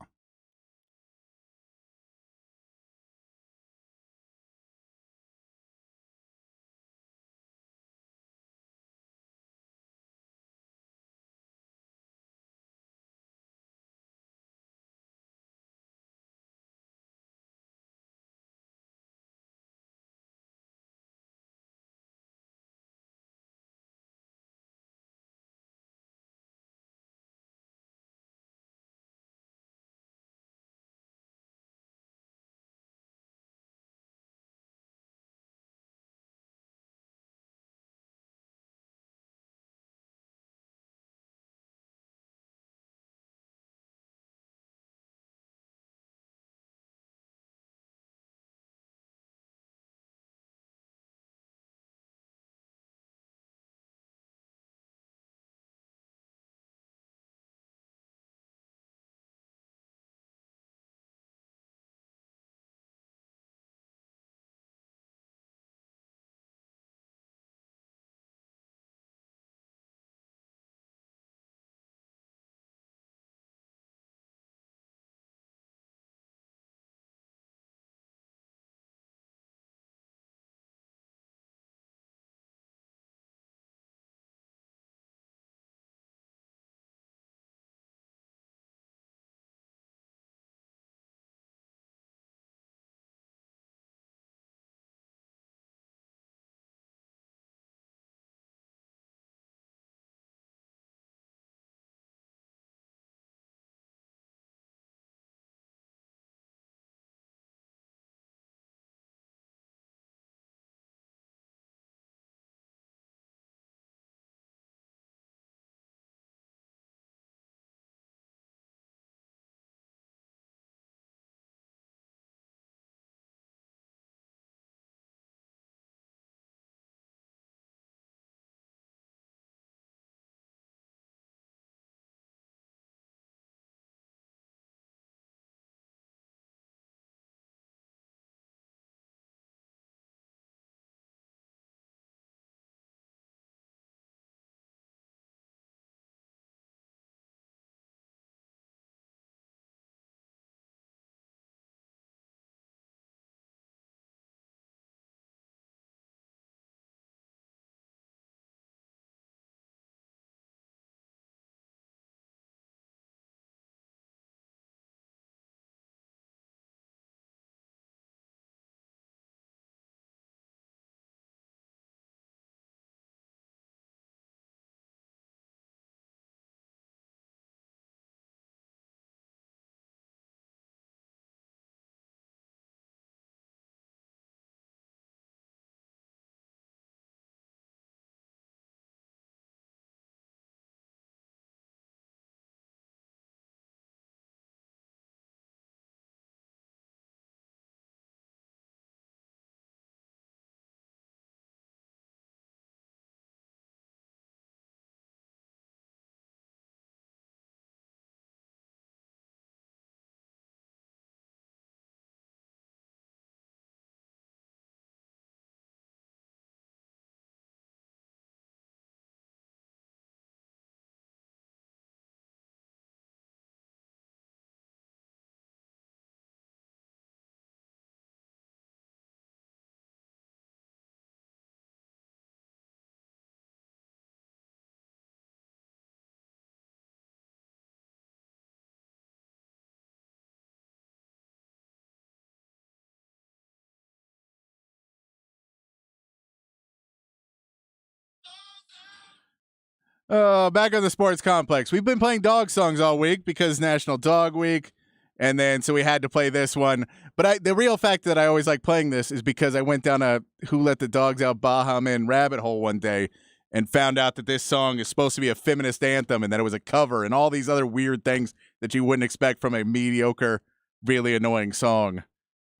Back on the sports complex. We've been playing dog songs all week because National Dog Week, and then so we had to play this one. But the real fact that I always like playing this is because I went down a Who Let the Dogs Out Baha Men rabbit hole one day and found out that this song is supposed to be a feminist anthem and that it was a cover and all these other weird things that you wouldn't expect from a mediocre, really annoying song.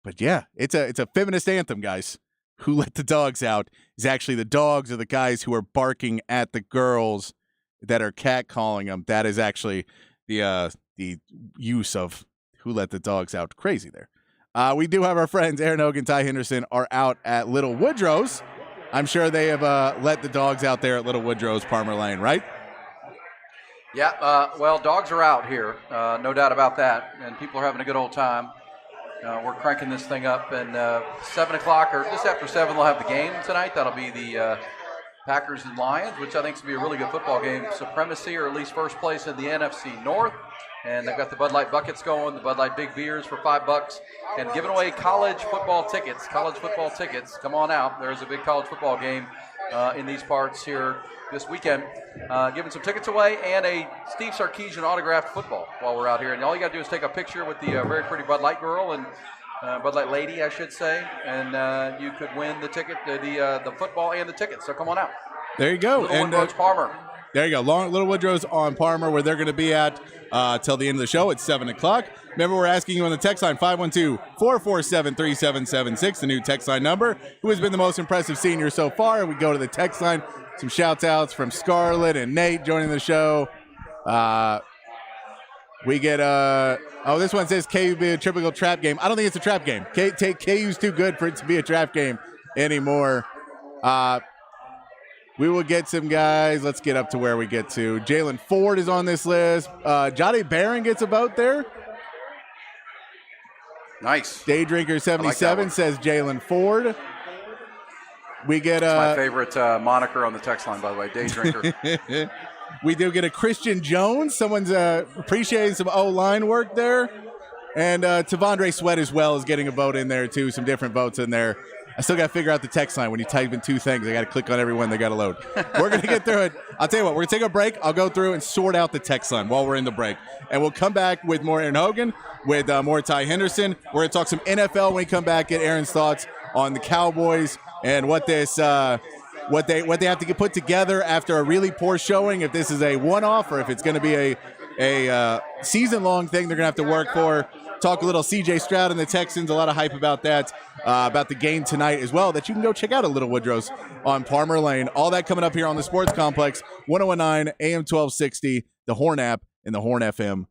But yeah, it's a feminist anthem, guys. Who Let the Dogs Out is actually the dogs or the guys who are barking at the girls that are catcalling them. That is actually the use of Who Let the Dogs Out. Crazy there. We do have our friends Aaron Hogan, Ty Henderson are out at Little Woodrow's. I'm sure they have let the dogs out there at Little Woodrow's, Palmer Lane, right?
Yeah, well, dogs are out here, no doubt about that, and people are having a good old time. We're cranking this thing up, and 7 o'clock or just after 7, they'll have the game tonight. That'll be the Packers and Lions, which I think is going to be a really good football game. Supremacy, or at least first place in the NFC North. And they've got the Bud Light buckets going, the Bud Light big beers for $5, and giving away college football tickets. Come on out. There's a big college football game in these parts here this weekend. Giving some tickets away and a Steve Sarkisian autographed football while we're out here. And all you got to do is take a picture with the very pretty Bud Light girl and Bud Light lady, I should say, and you could win the ticket, the football and the tickets. So come on out.
There you go.
Little Woodrow's Palmer.
There you go. Little Woodrow's on Palmer, where they're going to be at till the end of the show at 7 o'clock. Remember, we're asking you on the text line, 512-447-3776, the new text line number. Who has been the most impressive senior so far? And we go to the text line. Some shout-outs from Scarlett and Nate joining the show. We get, this one says KU be a typical trap game. I don't think it's a trap game. KU's too good for it to be a trap game anymore. We will get some guys. Let's get up to where we get to. Jalen Ford is on this list. Johnny Barron gets a vote there.
Nice.
Daydrinker77
like
says Jalen Ford. We get
my favorite moniker on the text line, by the way, Daydrinker.
We do get a Christian Jones. Someone's appreciating some O-line work there. And Tavondre Sweat as well is getting a vote in there, too. Some different votes in there. I still got to figure out the text line. When you type in two things, I got to click on every one they got to load. We're going to get through it. I'll tell you what, we're going to take a break. I'll go through and sort out the text line while we're in the break. And we'll come back with more Aaron Hogan, with more Ty Henderson. We're going to talk some NFL when we come back, get Aaron's thoughts on the Cowboys and what this what they have to get put together after a really poor showing, if this is a one-off or if it's going to be a season-long thing they're going to have to work for. Talk a little C.J. Stroud and the Texans, a lot of hype about that, about the game tonight as well, that you can go check out at Little Woodrow's on Palmer Lane. All that coming up here on the Sports Complex, 1019 AM 1260, the Horn app, and thehornfm.com.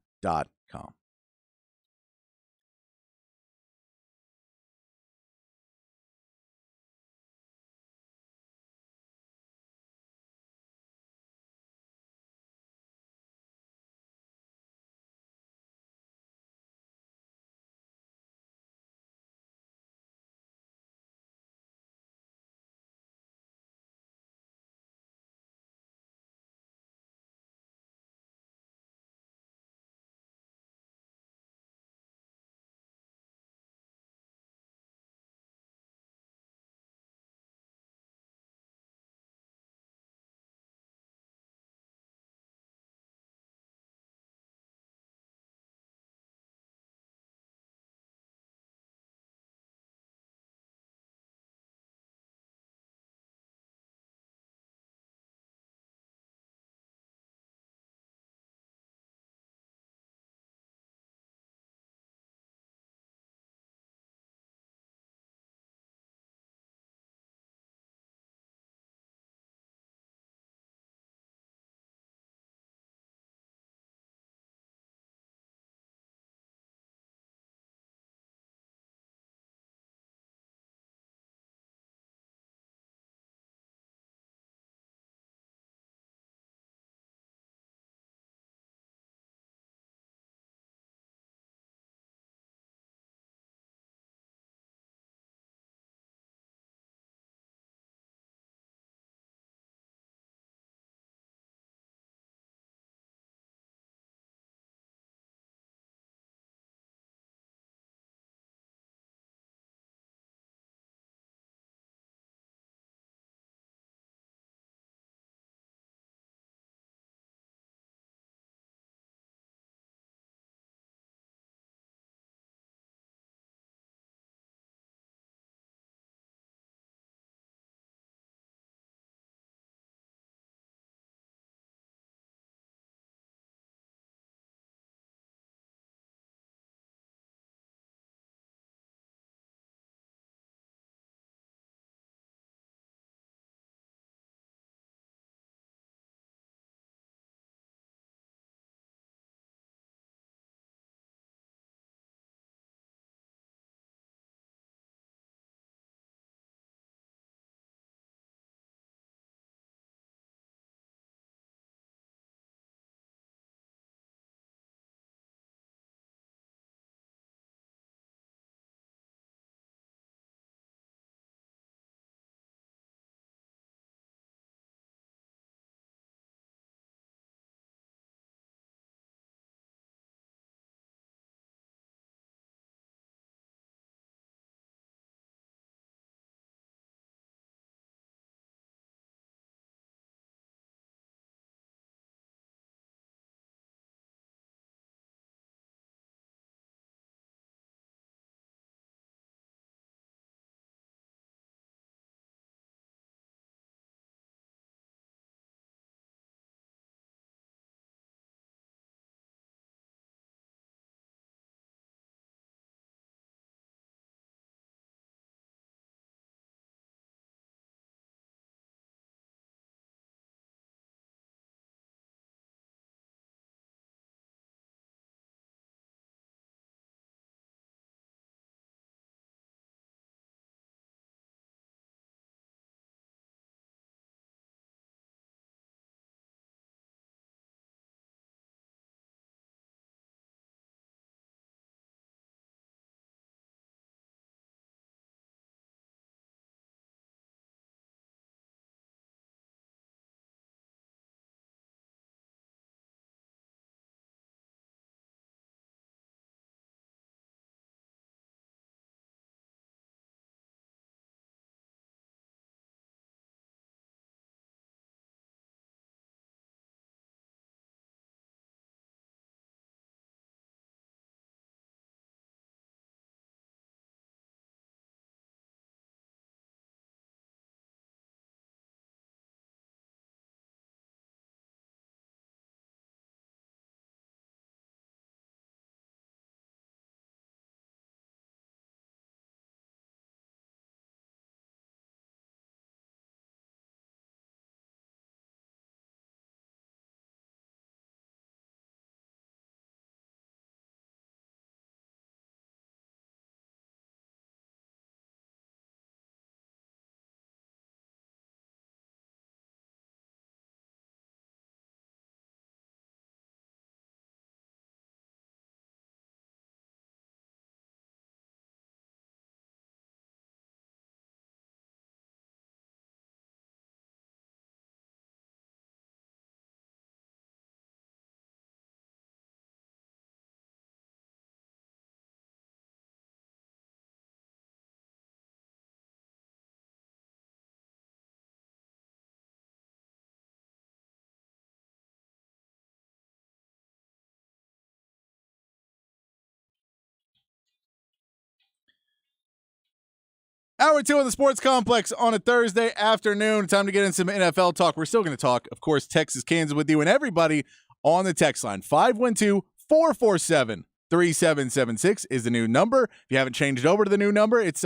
Hour 2 of the Sports Complex on a Thursday afternoon. Time to get in some NFL talk. We're still going to talk, of course, Texas, Kansas with you and everybody on the text line. 512-447-3776 is the new number. If you haven't changed over to the new number, it's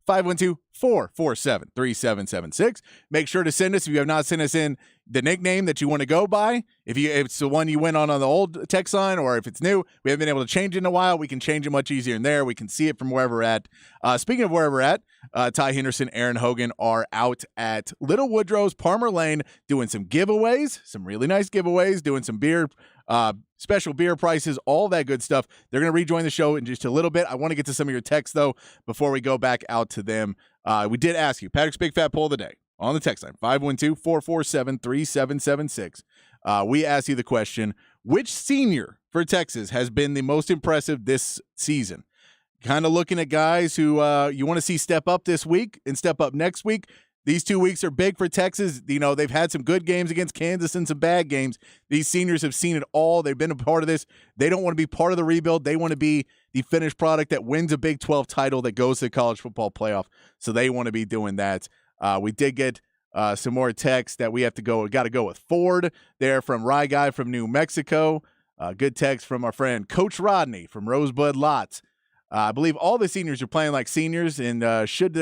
512-447-3776. Make sure to send us, if you have not sent us in the nickname that you want to go by, if it's the one you went on the old text line, or if it's new, we haven't been able to change it in a while, we can change it much easier in there. We can see it from wherever we're at. Speaking of where we're at, Ty Henderson, Aaron Hogan are out at Little Woodrow's Palmer Lane doing some giveaways, some really nice giveaways, doing some beer, special beer prices, all that good stuff. They're going to rejoin the show in just a little bit. I want to get to some of your texts, though, before we go back out to them. We did ask you, Patrick's Big Fat Poll of the Day on the text line, 512-447-3776. We asked you the question, which senior for Texas has been the most impressive this season? Kind of looking at guys who you want to see step up this week and step up next week. These 2 weeks are big for Texas. You know, they've had some good games against Kansas and some bad games. These seniors have seen it all. They've been a part of this. They don't want to be part of the rebuild. They want to be the finished product that wins a Big 12 title that goes to the college football playoff. So they want to be doing that. We did get some more text that we have to go. We got to go with Ford there from Rye Guy from New Mexico. Good text from our friend Coach Rodney from Rosebud Lots. I believe all the seniors are playing like seniors and should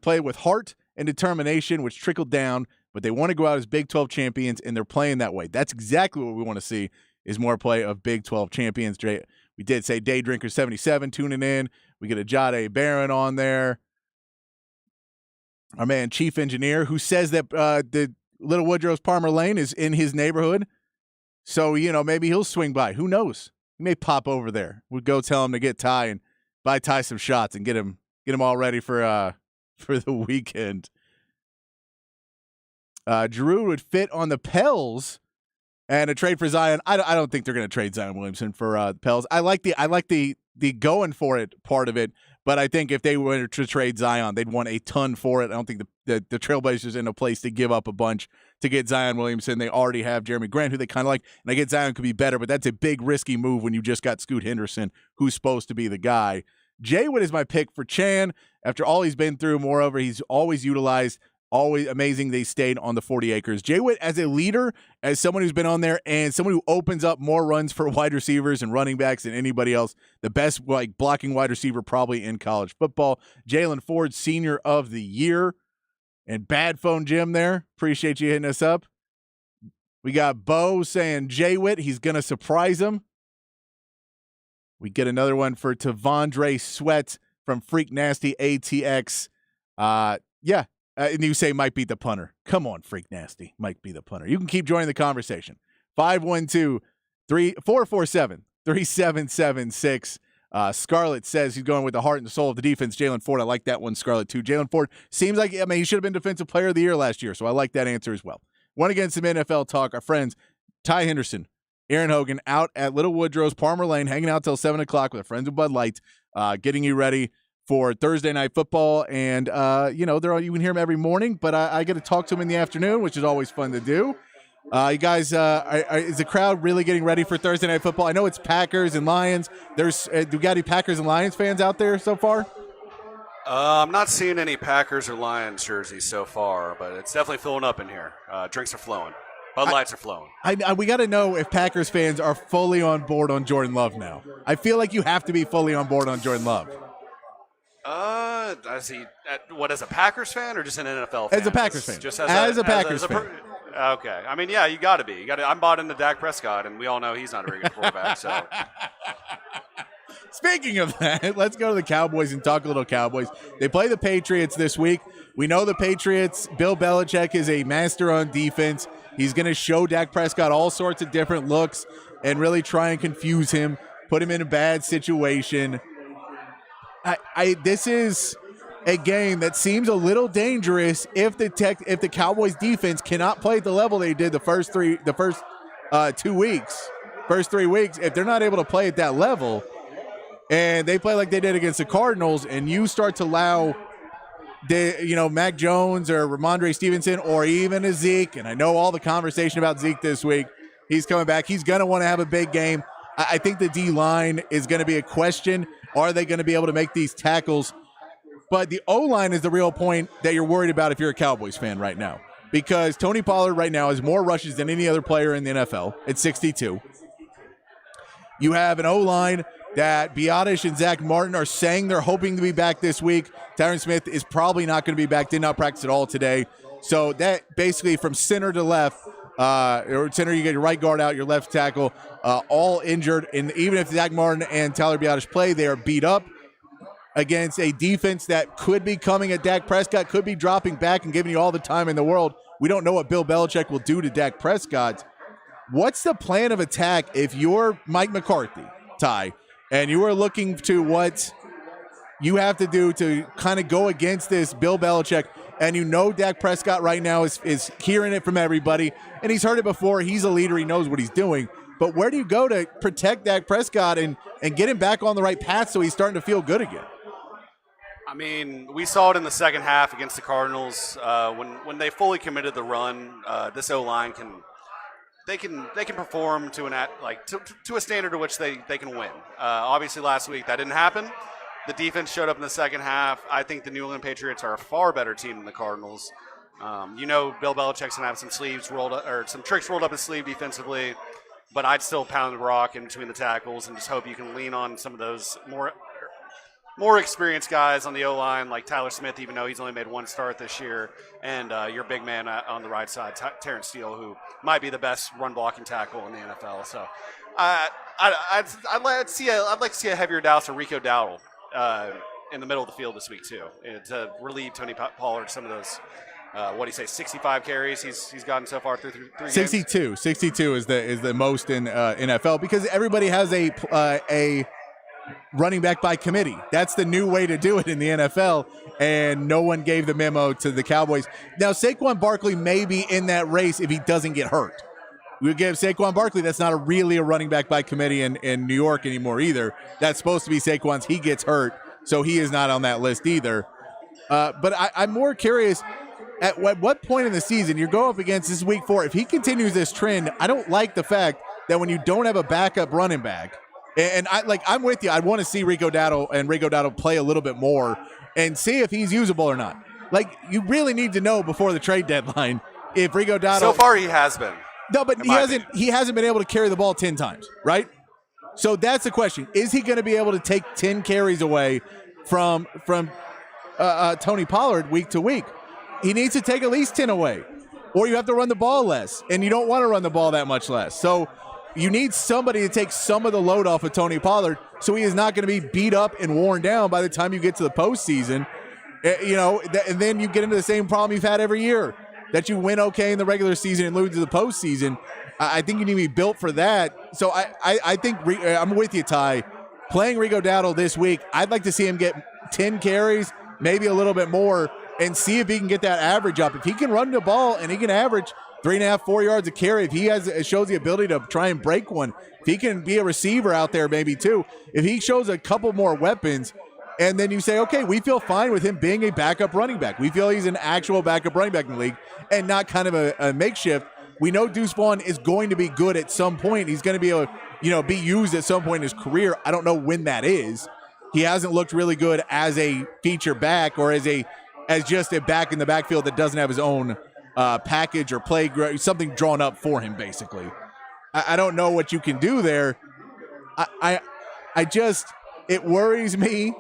play with heart and determination, which trickled down, but they want to go out as Big 12 champions, and they're playing that way. That's exactly what we want to see, is more play of Big 12 champions. We did say Day Drinker 77 tuning in. We get a Jade Barron on there. Our man Chief Engineer, who says that the Little Woodrow's Palmer Lane is in his neighborhood. So, you know, maybe he'll swing by. Who knows? He may pop over there. We'll go tell him to get Ty and buy Ty some shots and get him all ready for the weekend. Drew would fit on the Pels and a trade for Zion. I don't think they're going to trade Zion Williamson for the Pels. I like the going for it part of it, but I think if they were to trade Zion, they'd want a ton for it. I don't think the Trailblazers are in a place to give up a bunch to get Zion Williamson. They already have Jeremy Grant, who they kind of like, and I get Zion could be better, but that's a big risky move when you just got Scoot Henderson, who's supposed to be the guy. Jaywood is my pick for Chan. After all he's been through, moreover, he's always utilized. Always amazing they stayed on the 40 acres. Jaywood as a leader, as someone who's been on there, and someone who opens up more runs for wide receivers and running backs than anybody else. The best blocking wide receiver probably in college football. Jalen Ford, Senior of the Year. And Bad Phone Jim there. Appreciate you hitting us up. We got Bo saying Jaywood, he's going to surprise him. We get another one for Tavondre Sweat from Freak Nasty ATX. And you say might beat the punter. Come on, Freak Nasty. Might be the punter. You can keep joining the conversation. 512-447-3776. Scarlett says he's going with the heart and the soul of the defense. Jalen Ford. I like that one, Scarlett, too. Jalen Ford seems like, he should have been Defensive Player of the Year last year, so I like that answer as well. Want to get some NFL talk. Our friends, Ty Henderson, Aaron Hogan, out at Little Woodrow's Palmer Lane, hanging out till 7 o'clock with our friends of Bud Light, getting you ready for Thursday Night Football. And, you can hear him every morning, but I get to talk to him in the afternoon, which is always fun to do. You guys, is the crowd really getting ready for Thursday Night Football? I know it's Packers and Lions. Do we got any Packers and Lions fans out there so far?
I'm not seeing any Packers or Lions jerseys so far, but it's definitely filling up in here. Drinks are flowing. Bud Lights are flowing.
We got to know if Packers fans are fully on board on Jordan Love now. I feel like you have to be fully on board on Jordan Love.
As a Packers fan or just an NFL fan?
As a Packers fan.
Just
as a Packers fan.
Okay. I mean, yeah, you got to be. I'm bought into Dak Prescott, and we all know he's not a very good quarterback. So.
Speaking of that, let's go to the Cowboys and talk a little Cowboys. They play the Patriots this week. We know the Patriots, Bill Belichick is a master on defense. He's going to show Dak Prescott all sorts of different looks and really try and confuse him, put him in a bad situation. This is a game that seems a little dangerous if the Cowboys defense cannot play at the level they did the first 3 weeks. If they're not able to play at that level and they play like they did against the Cardinals, and you start to allow Mac Jones or Ramondre Stevenson or even a Zeke, and I know all the conversation about Zeke this week, he's coming back. He's going to want to have a big game. I think the D-line is going to be a question. Are they going to be able to make these tackles But the O-line is the real point that you're worried about if you're a Cowboys fan right now. Because Tony Pollard right now has more rushes than any other player in the NFL at 62. You have an O-line that Biadasz and Zach Martin are saying they're hoping to be back this week. Tyron Smith is probably not going to be back, did not practice at all today. So that basically from center to left, or center, you get your right guard out, your left tackle, all injured. And even if Zach Martin and Tyler Biadasz play, they are beat up against a defense that could be coming at Dak Prescott, could be dropping back and giving you all the time in the world. We don't know what Bill Belichick will do to Dak Prescott. What's the plan of attack if you're Mike McCarthy, Ty, and you are looking to what you have to do to kind of go against this Bill Belichick, and you know Dak Prescott right now is hearing it from everybody, and he's heard it before. He's a leader. He knows what he's doing. But where do you go to protect Dak Prescott and get him back on the right path so he's starting to feel good again?
I mean, we saw it in the second half against the Cardinals when they fully committed the run. This O-line can perform to a standard to which they can win. Obviously, last week that didn't happen. The defense showed up in the second half. I think the New England Patriots are a far better team than the Cardinals. Bill Belichick's gonna have some sleeves rolled up, or some tricks rolled up his sleeve defensively. But I'd still pound the rock in between the tackles and just hope you can lean on some of those more experienced guys on the O-line, like Tyler Smith, even though he's only made one start this year, and your big man on the right side, Terrence Steele, who might be the best run-blocking tackle in the NFL. So I'd like to see a heavier dose of Rico Dowdle in the middle of the field this week, too, to relieve Tony Pollard some of those, 65 carries he's gotten so far through three
62.
games?
62 is the most in NFL because everybody has a running back by committee. That's the new way to do it in the NFL, and no one gave the memo to the Cowboys. Now, Saquon Barkley may be in that race if he doesn't get hurt. We give Saquon Barkley, that's not really a running back by committee in New York anymore either. That's supposed to be Saquon's. He gets hurt, so he is not on that list either. But I'm more curious, at what point in the season you go up against this week 4, if he continues this trend, I don't like the fact that when you don't have a backup running back, and I'm with you. I want to see Rico Dowdle play a little bit more and see if he's usable or not. Like, you really need to know before the trade deadline if Rico Dowdle.
So far, he has been.
No, but he hasn't been able to carry the ball 10 times, right? So that's the question: is he going to be able to take 10 carries away from Tony Pollard week to week? He needs to take at least 10 away, or you have to run the ball less, and you don't want to run the ball that much less. So you need somebody to take some of the load off of Tony Pollard so he is not going to be beat up and worn down by the time you get to the postseason. And then you get into the same problem you've had every year, that you win okay in the regular season and lose to the postseason. I think you need to be built for that. So I think I'm with you, Ty. Playing Rico Dowdle this week, I'd like to see him get 10 carries, maybe a little bit more, and see if he can get that average up. If he can run the ball and he can average 3.5, 4 yards a carry, if he shows the ability to try and break one, if he can be a receiver out there maybe too, if he shows a couple more weapons, and then you say, okay, we feel fine with him being a backup running back. We feel he's an actual backup running back in the league and not kind of a makeshift. We know Deuce Vaughn is going to be good at some point. He's going to be able to, be used at some point in his career. I don't know when that is. He hasn't looked really good as a feature back or as just a back in the backfield that doesn't have his own package or play, something drawn up for him, basically. I don't know what you can do there. It worries me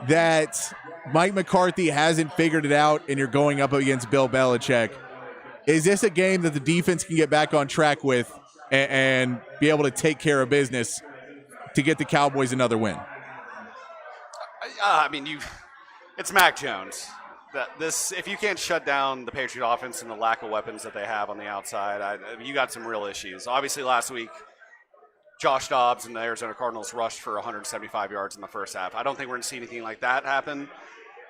that Mike McCarthy hasn't figured it out and you're going up against Bill Belichick. Is this a game that the defense can get back on track with and be able to take care of business to get the Cowboys another win?
It's Mac Jones. If you can't shut down the Patriot offense and the lack of weapons that they have on the outside, you got some real issues. Obviously, last week, Josh Dobbs and the Arizona Cardinals rushed for 175 yards in the first half. I don't think we're going to see anything like that happen.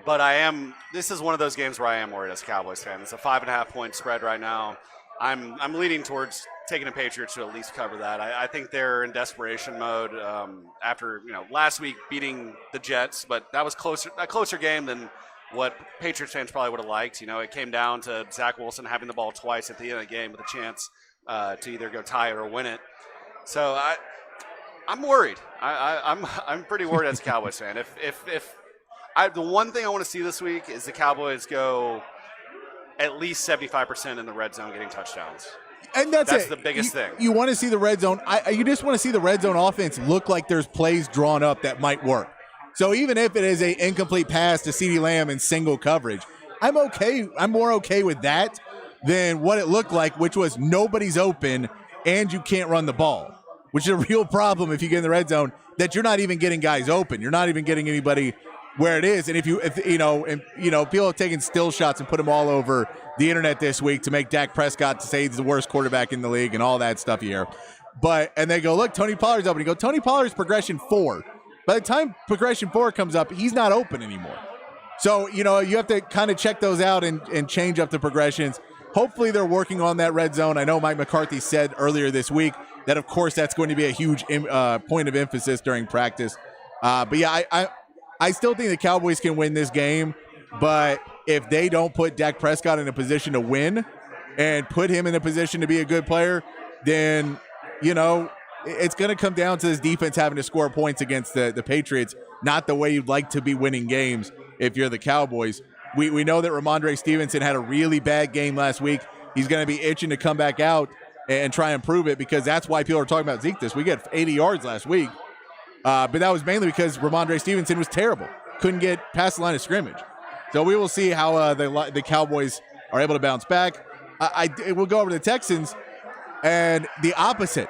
But this is one of those games where I am worried as a Cowboys fan. It's a 5.5-point spread right now. I'm leaning towards taking the Patriots to at least cover that. I think they're in desperation mode after last week beating the Jets, but that was a closer game than what Patriots fans probably would have liked. It came down to Zach Wilson having the ball twice at the end of the game with a chance to either go tie it or win it. So I'm worried. I'm pretty worried as a Cowboys fan. If The one thing I want to see this week is the Cowboys go at least 75% in the red zone getting touchdowns.
And that's it.
the biggest thing.
You want to see the red zone. You just want to see the red zone offense look like there's plays drawn up that might work. So even if it is an incomplete pass to CeeDee Lamb in single coverage, I'm okay. I'm more okay with that than what it looked like, which was nobody's open and you can't run the ball, which is a real problem if you get in the red zone, that you're not even getting guys open. You're not even getting anybody where it is. And if people have taken still shots and put them all over the internet this week to make Dak Prescott to say he's the worst quarterback in the league and all that stuff here. And they go, look, Tony Pollard's open. You go, Tony Pollard's progression 4. By the time progression 4 comes up, he's not open anymore. So, you have to kind of check those out and change up the progressions. Hopefully they're working on that red zone. I know Mike McCarthy said earlier this week that, of course, that's going to be a huge point of emphasis during practice. But, yeah, I still think the Cowboys can win this game. But if they don't put Dak Prescott in a position to win and put him in a position to be a good player, then, it's going to come down to this defense having to score points against the Patriots, not the way you'd like to be winning games if you're the Cowboys. We know that Ramondre Stevenson had a really bad game last week. He's going to be itching to come back out and try and prove it, because that's why people are talking about Zeke this week. He had 80 yards last week, but that was mainly because Ramondre Stevenson was terrible. Couldn't get past the line of scrimmage. So we will see how the Cowboys are able to bounce back. We'll go over to the Texans, and the opposite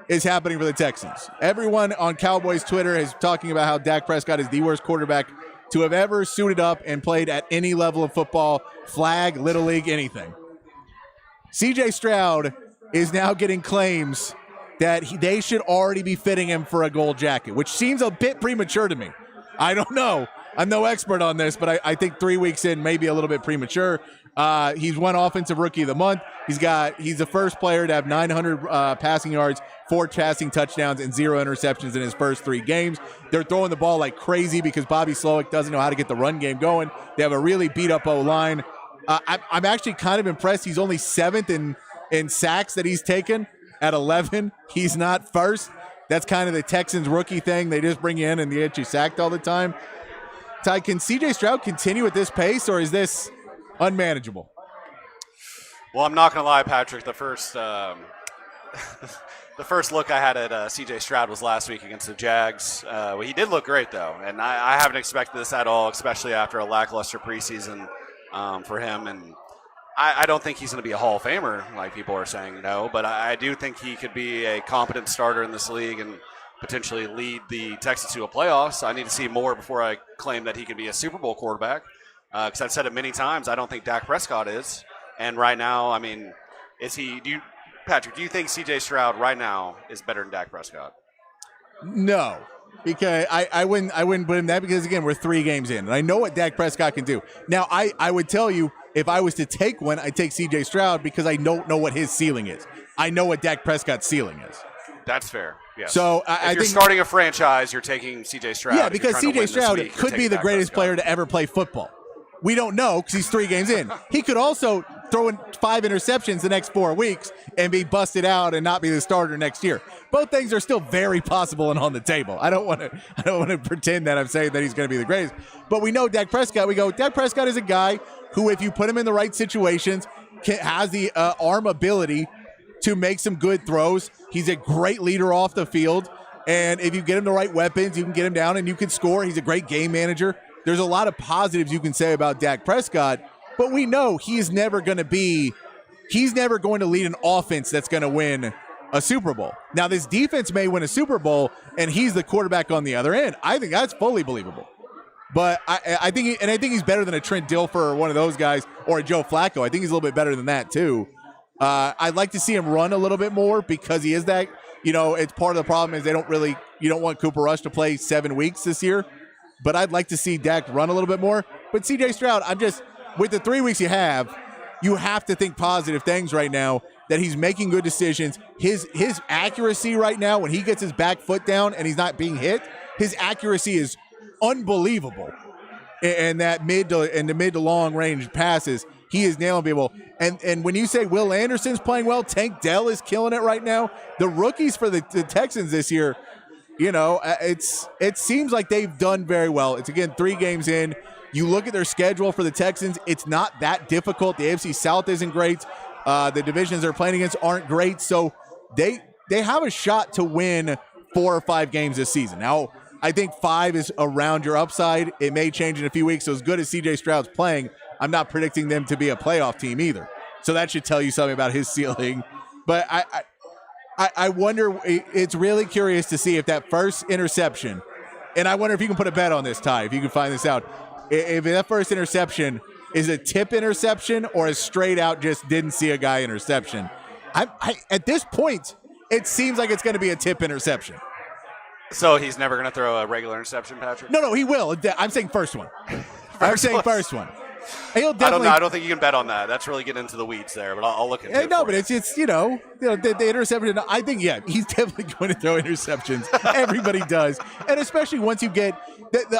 is happening for the Texans. Everyone on Cowboys Twitter is talking about how Dak Prescott is the worst quarterback to have ever suited up and played at any level of football, flag, little league, anything. C.J. Stroud is now getting claims that they should already be fitting him for a gold jacket, which seems a bit premature to me. I don't know. I'm no expert on this, but I think 3 weeks in may be a little bit premature. He's won Offensive Rookie of the Month. He's the first player to have 900 passing yards, 4 passing touchdowns, and 0 interceptions in his first 3 games. They're throwing the ball like crazy because Bobby Slowick doesn't know how to get the run game going. They have a really beat-up O-line. I'm actually kind of impressed. He's only 7th in sacks that he's taken at 11. He's not first. That's kind of the Texans rookie thing. They just bring you in and they get you sacked all the time. Ty, can C.J. Stroud continue at this pace, or is this unmanageable?
Well, I'm not going to lie, Patrick. The first look I had at C.J. Stroud was last week against the Jags. He did look great, though, and I haven't expected this at all, especially after a lackluster preseason for him. And I don't think he's going to be a Hall of Famer, like people are saying, no, but I do think he could be a competent starter in this league and potentially lead the Texans to a playoffs. I need to see more before I claim that he could be a Super Bowl quarterback, because I've said it many times. I don't think Dak Prescott is. And right now, I mean, Patrick, do you think C.J. Stroud right now is better than Dak Prescott?
No, because I wouldn't put him that, because, again, we're 3 games in, and I know what Dak Prescott can do. Now, I would tell you, if I was to take one, I'd take C.J. Stroud, because I don't know what his ceiling is. I know what Dak Prescott's ceiling is.
That's fair. Yes.
So
if you're starting a franchise, you're taking C.J. Stroud.
Yeah, because C.J. Stroud could be the greatest player to ever play football. We don't know, because he's 3 games in. He could also throw in 5 interceptions the next 4 weeks and be busted out and not be the starter next year. Both things are still very possible and on the table. I don't want to pretend that I'm saying that he's going to be the greatest. But we know Dak Prescott. We go, Dak Prescott is a guy who, if you put him in the right situations, has the arm ability to make some good throws. He's a great leader off the field. And if you get him the right weapons, you can get him down and you can score. He's a great game manager. There's a lot of positives you can say about Dak Prescott, but we know he's never going to lead an offense that's going to win a Super Bowl. Now, this defense may win a Super Bowl, and he's the quarterback on the other end. I think that's fully believable. But I think he's better than a Trent Dilfer or one of those guys, or a Joe Flacco. I think he's a little bit better than that too. I'd like to see him run a little bit more, because he is that. It's part of the problem is you don't want Cooper Rush to play 7 weeks this year. But I'd like to see Dak run a little bit more. But C.J. Stroud, with the 3 weeks you have to think positive things right now, that he's making good decisions. His accuracy right now, when he gets his back foot down and he's not being hit, his accuracy is unbelievable. And the mid to long range passes, he is nailing people. And when you say Will Anderson's playing well, Tank Dell is killing it right now. The rookies for the Texans this year, it seems like they've done very well. It's, again, 3 games in. You look at their schedule for the Texans, it's not that difficult. The AFC South isn't great. The divisions they're playing against aren't great. So they have a shot to win 4 or 5 games this season. Now, I think 5 is around your upside. It may change in a few weeks. So as good as CJ Stroud's playing, I'm not predicting them to be a playoff team either. So that should tell you something about his ceiling. But I wonder, it's really curious to see if that first interception, and I wonder if you can put a bet on this, Ty, if you can find this out. If that first interception is a tip interception or a straight out just didn't see a guy interception. At this point, it seems like it's going to be a tip interception.
So he's never going to throw a regular interception, Patrick?
No, he will. I'm saying first one. First one. He'll definitely,
I don't think you can bet on that. That's really getting into the weeds there, but I'll look into it.
No, but it's the interception. I think, he's definitely going to throw interceptions. Everybody does. And especially once you get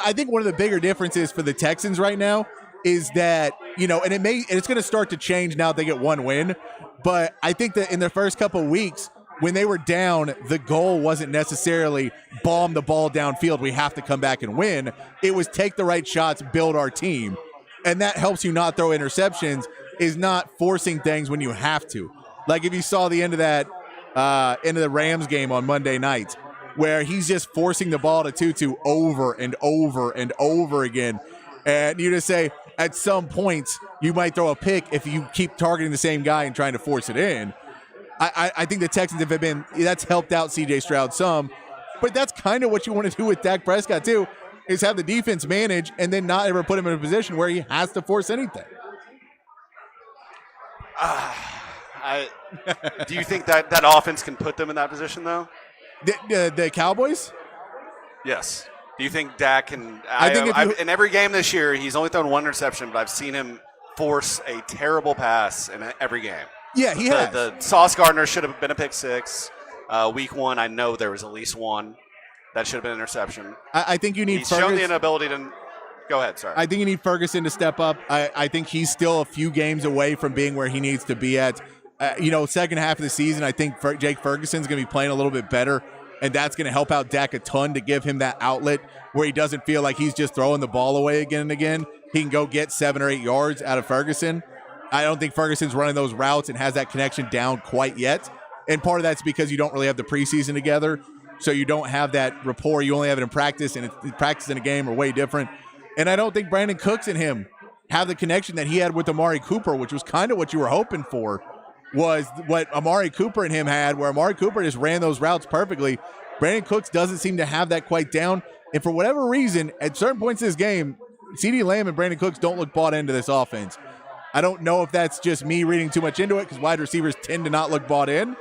I think one of the bigger differences for the Texans right now is that, and it's going to start to change now that they get 1 win. But I think that in the first couple of weeks, when they were down, the goal wasn't necessarily bomb the ball downfield. We have to come back and win. It was take the right shots, build our team. And that helps you not throw interceptions, is not forcing things when you have to. Like if you saw the end of that, end of the Rams game on Monday night, where he's just forcing the ball to Tutu over and over and over again. And you just say, at some point, you might throw a pick if you keep targeting the same guy and trying to force it in. I think the Texans that's helped out CJ Stroud some, but that's kind of what you want to do with Dak Prescott too, is have the defense manage and then not ever put him in a position where he has to force anything.
Do you think that offense can put them in that position though?
The Cowboys?
Yes. Do you think Dak can? In every game this year, he's only thrown 1 interception, but I've seen him force a terrible pass in every game.
Yeah, he has.
The Sauce Gardner should have been a pick 6. Week 1, I know there was at least 1 that should have been an interception.
I think you need.
He's shown the inability to. Go ahead, sorry.
I think you need Ferguson to step up. I think he's still a few games away from being where he needs to be at. Second half of the season, I think Jake Ferguson's going to be playing a little bit better, and that's going to help out Dak a ton to give him that outlet where he doesn't feel like he's just throwing the ball away again and again. He can go get 7 or 8 yards out of Ferguson. I don't think Ferguson's running those routes and has that connection down quite yet. And part of that's because you don't really have the preseason together, so you don't have that rapport. You only have it in practice, and practice in a game are way different. And I don't think Brandon Cooks and him have the connection that he had with Amari Cooper, which was kind of what you were hoping for, was what Amari Cooper and him had, where Amari Cooper just ran those routes perfectly. Brandon Cooks doesn't seem to have that quite down. And for whatever reason, at certain points in this game, CeeDee Lamb and Brandon Cooks don't look bought into this offense. I don't know if that's just me reading too much into it because wide receivers tend to not look bought in,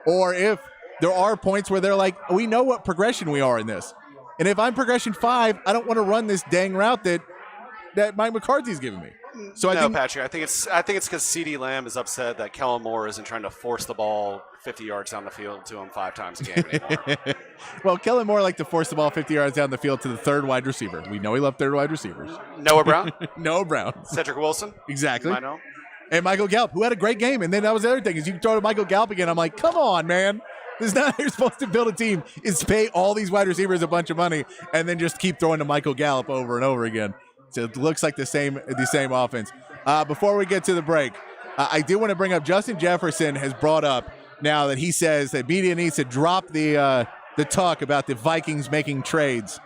or if there are points where they're like, we know what progression we are in this. And if I'm progression 5, I don't want to run this dang route that Mike McCarthy's giving me. So
Patrick, I think it's because CeeDee Lamb is upset that Kellen Moore isn't trying to force the ball 50 yards down the field to him 5 times a game anymore.
Well, Kellen Moore liked to force the ball 50 yards down the field to the 3rd wide receiver. We know he loved 3rd wide receivers.
Noah Brown?
Noah Brown.
Cedric Wilson?
Exactly.
I know.
And Michael Gallup, who had a great game. And then that was the other thing, is you can throw to Michael Gallup again. I'm like, come on, man. This is not how you're supposed to build a team, is pay all these wide receivers a bunch of money and then just keep throwing to Michael Gallup over and over again. So it looks like the same offense. Before we get to the break, I do want to bring up Justin Jefferson has brought up now that he says that media needs to drop the talk about the Vikings making trades,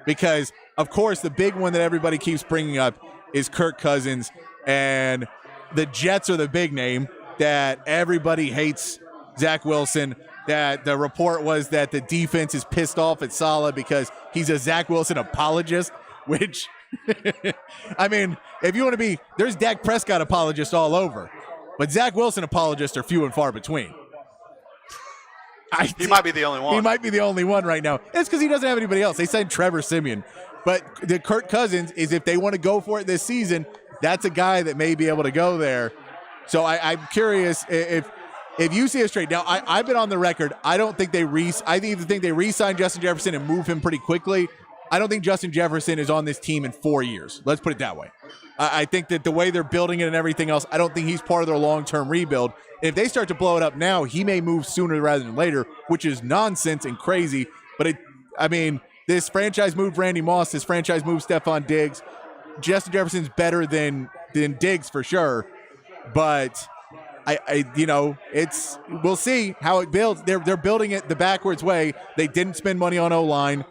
because, of course, the big one that everybody keeps bringing up is Kirk Cousins, and the Jets are the big name that everybody hates Zach Wilson. That the report was that the defense is pissed off at Saleh because he's a Zach Wilson apologist, which, I mean, if you want to be, there's Dak Prescott apologists all over, but Zach Wilson apologists are few and far between.
He might be the only one.
He might be the only one right now. It's because he doesn't have anybody else. They signed Trevor Siemian. But the Kirk Cousins is, if they want to go for it this season, that's a guy that may be able to go there. So I'm curious if you see a trade. Now, I've been on the record. I don't think they I either think they re-sign Justin Jefferson and move him pretty quickly. I don't think Justin Jefferson is on this team in 4 years. Let's put it that way. I think that the way they're building it and everything else, I don't think he's part of their long-term rebuild. If they start to blow it up now, he may move sooner rather than later, which is nonsense and crazy. But I mean, this franchise moved Randy Moss. This franchise moved Stephon Diggs. Justin Jefferson's better than Diggs for sure, but we'll see how it builds. They're building it the backwards way. They didn't spend money on O-line.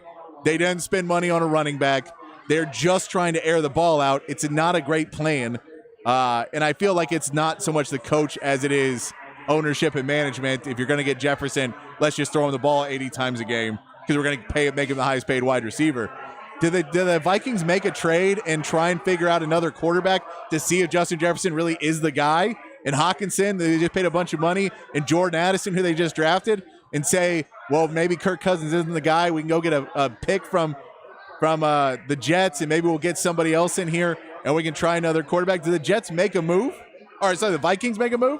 They didn't spend money on a running back. They're just trying to air the ball out. It's not a great plan, and I feel like it's not so much the coach as it is ownership and management. If you're going to get Jefferson, let's just throw him the ball 80 times a game because we're going to make him the highest paid wide receiver. Do the Vikings make a trade and try and figure out another quarterback to see if Justin Jefferson really is the guy? And Hawkinson, they just paid a bunch of money, and Jordan Addison, who they just drafted, and say, well, maybe Kirk Cousins isn't the guy. We can go get a pick from the Jets, and maybe we'll get somebody else in here, and we can try another quarterback. Do the Jets make a move? Or sorry, the Vikings make a move?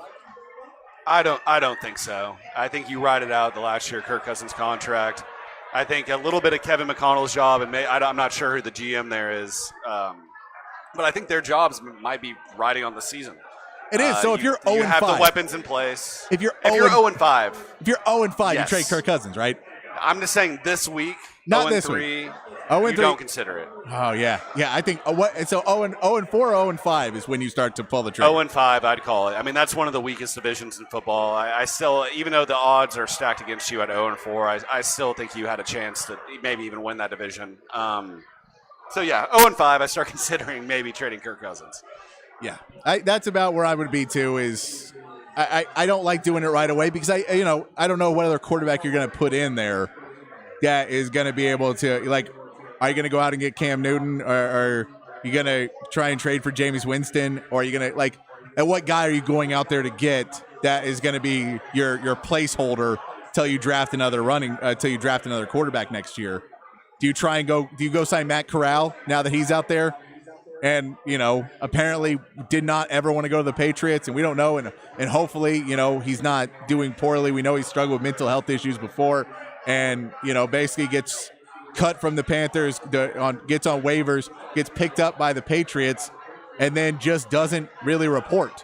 I don't think so. I think you ride it out the last year Kirk Cousins contract. I think a little bit of Kevin McConnell's job, and I'm not sure who the GM there is, but I think their jobs might be riding on the season.
It is. So if you're 0-5,
you have the weapons in place.
If you're
0-5,
if you're 0-5,
yes.
You trade Kirk Cousins, right?
I'm just saying this week.
Not
0-3,
this week.
You don't consider it.
Oh yeah. I think so 0-4, 0-5 is when you start to pull the trigger.
0-5, I'd call it. I mean, that's one of the weakest divisions in football. I still, even though the odds are stacked against you at 0-4, I still think you had a chance to maybe even win that division. So yeah, 0-5, I start considering maybe trading Kirk Cousins.
Yeah, that's about where I would be too. Is I don't like doing it right away because I don't know what other quarterback you're going to put in there that is going to be able to, like, are you going to go out and get Cam Newton, or are you going to try and trade for Jameis Winston, or are you going to, like, and what guy are you going out there to get that is going to be your placeholder till you draft another quarterback next year? Do you go sign Matt Corral now that he's out there? And, apparently did not ever want to go to the Patriots, and we don't know. And hopefully, he's not doing poorly. We know he struggled with mental health issues before, and, basically gets cut from the Panthers, gets on waivers, gets picked up by the Patriots, and then just doesn't really report.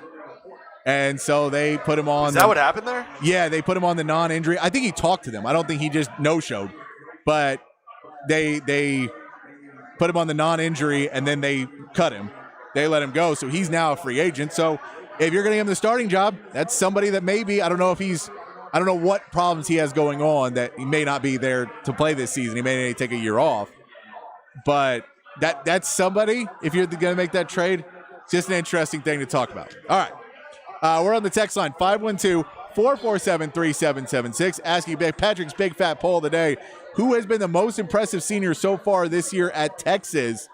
And so they put him on.
Is that what happened there?
Yeah, they put him on the non-injury. I think he talked to them. I don't think he just no-showed. But they put him on the non-injury, and then they cut him. They let him go, so he's now a free agent. So if you're going to give him the starting job, that's somebody that maybe, I don't know what problems he has going on that he may not be there to play this season. He may need to take a year off. But that's somebody, if you're going to make that trade, it's just an interesting thing to talk about. All right. We're on the text line, 512-447-3776, asking Patrick's Big Fat Poll of the day. Who has been the most impressive senior so far this year at Texas?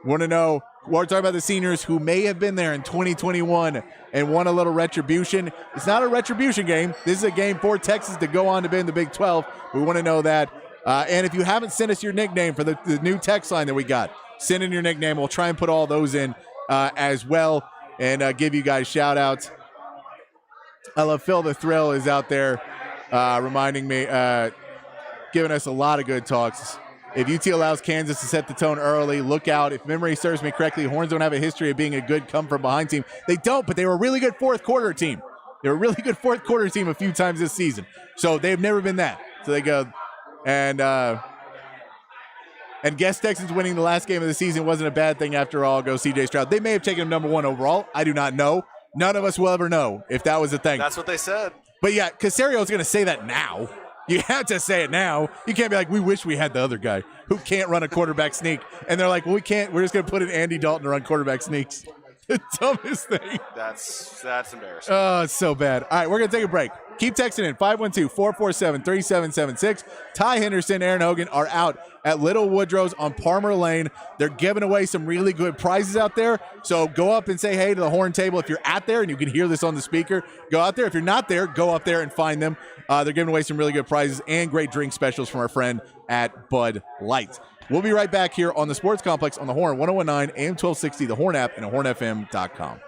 Want to know, we're talking about the seniors who may have been there in 2021 and won a little retribution. It's not a retribution game. This is a game for Texas to go on to be in the Big 12. We want to know that. And if you haven't sent us your nickname for the new text line that we got, send in your nickname. We'll try and put all those in as well and give you guys shout-outs. I love Phil the Thrill is out there reminding me, giving us a lot of good talks. If UT allows Kansas to set the tone early, look out. If memory serves me correctly, Horns don't have a history of being a good come-from-behind team. They don't, but they were a really good fourth-quarter team. They were a really good fourth-quarter team a few times this season. So they've never been that. So they go, and guess Texans winning the last game of the season wasn't a bad thing after all. Go CJ Stroud. They may have taken him number one overall. I do not know. None of us will ever know if that was a thing.
That's what they said.
But yeah, Caserio is going to say that now. You have to say it now. You can't be like, we wish we had the other guy who can't run a quarterback sneak. And they're like, well, we can't. We're just going to put in Andy Dalton to run quarterback sneaks. The dumbest thing.
That's embarrassing.
Oh, it's so bad. All right, we're going to take a break. Keep texting in, 512-447-3776. Ty Henderson, Aaron Hogan are out at Little Woodrow's on Palmer Lane. They're giving away some really good prizes out there. So go up and say hey to the Horn Table if you're out there and you can hear this on the speaker. Go out there. If you're not there, go up there and find them. They're giving away some really good prizes and great drink specials from our friend at Bud Light. We'll be right back here on the Sports Complex on the Horn, 1019 AM 1260, the Horn app, and hornfm.com.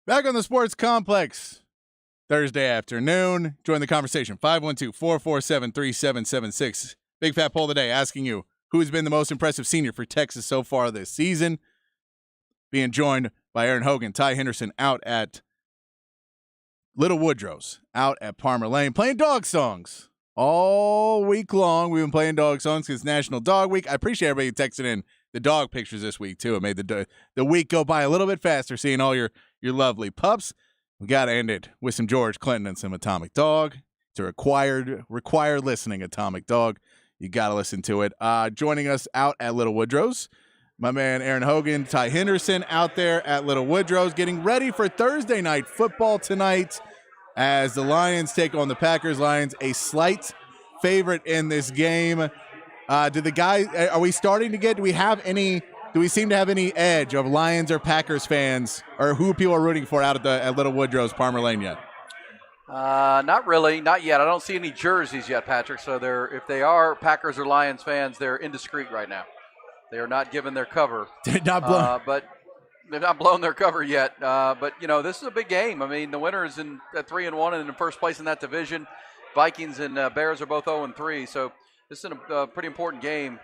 Back on the Sports Complex Thursday afternoon. Join the conversation. 512-447-3776. Big Fat Poll today asking you who has been the most impressive senior for Texas so far this season. Being joined by Aaron Hogan, Ty Henderson out at Little Woodrow's, out at Palmer Lane, playing dog songs all week long. We've been playing dog songs because it's National Dog Week. I appreciate everybody texting in the dog pictures this week, too. It made the week go by a little bit faster seeing all your lovely pups. We got to end it with some George Clinton and some Atomic Dog. It's a required listening, Atomic Dog. You got to listen to it. Joining us out at Little Woodrow's, my man Aaron Hogan, Ty Henderson out there at Little Woodrow's, getting ready for Thursday night football tonight as the Lions take on the Packers. Lions a slight favorite in this game. Are we starting to get, do we seem to have any edge of Lions or Packers fans, or who people are rooting for out at Little Woodrow's Palmer Lane yet?
Not really, not yet. I don't see any jerseys yet, Patrick. So if they are Packers or Lions fans, they're indiscreet right now. They are not giving their cover.
They're not blown.
But they've not blown their cover yet. But this is a big game. I mean, the winner is at 3-1 and in first place in that division. Vikings and Bears are both 0-3. So this is a pretty important game.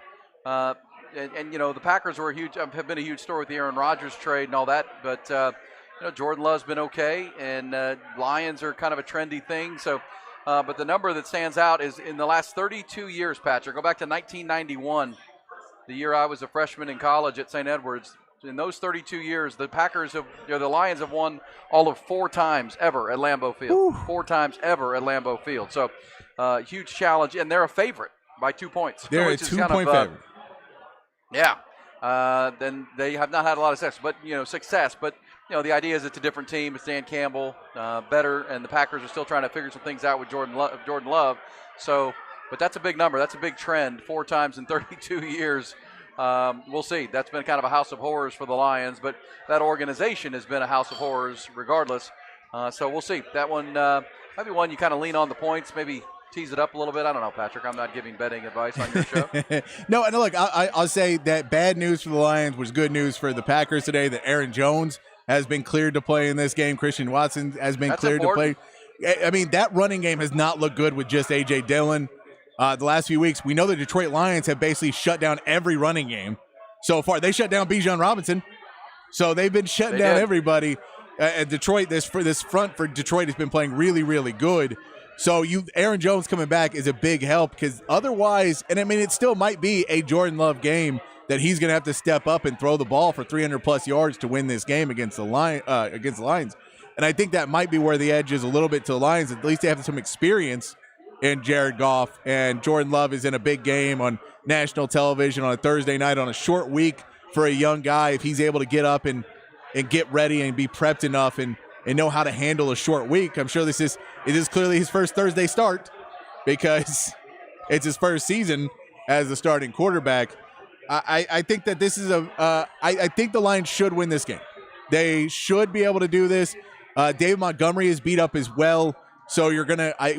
And the Packers have been a huge story with the Aaron Rodgers trade and all that. But Jordan Love's been okay, and Lions are kind of a trendy thing. So, but the number that stands out is in the last 32 years, Patrick. Go back to 1991, the year I was a freshman in college at St. Edwards. In those 32 years, the Lions have won all of 4 times ever at Lambeau Field. Ooh. 4 times ever at Lambeau Field. So, huge challenge, and they're a favorite by 2 points.
They're a 2-point favorite.
Yeah. Then they have not had a lot of success. But the idea is it's a different team. It's Dan Campbell, better, and the Packers are still trying to figure some things out with Jordan Love. So, but that's a big number. That's a big trend. 4 times in 32 years. We'll see. That's been kind of a house of horrors for the Lions, but that organization has been a house of horrors regardless. So we'll see. That one might be one you kind of lean on the points, maybe tease it up a little bit. I don't know, Patrick. I'm not giving betting advice on your show.
No, and look, I'll say that bad news for the Lions was good news for the Packers today, that Aaron Jones has been cleared to play in this game. Christian Watson has been cleared to play. I mean, that running game has not looked good with just A.J. Dillon. The last few weeks, we know the Detroit Lions have basically shut down every running game so far. They shut down Bijan Robinson, so they've been shutting down everybody. Detroit, this front for Detroit has been playing really, really good. So Aaron Jones coming back is a big help, because otherwise, and I mean, it still might be a Jordan Love game that he's going to have to step up and throw the ball for 300-plus yards to win this game against the Lions. And I think that might be where the edge is a little bit to the Lions. At least they have some experience in Jared Goff, and Jordan Love is in a big game on national television on a Thursday night on a short week for a young guy. If he's able to get up and get ready and be prepped enough and know how to handle a short week, I'm sure it is clearly his first Thursday start, because it's his first season as the starting quarterback. I think that this is I think the Lions should win this game. They should be able to do this. David Montgomery is beat up as well. So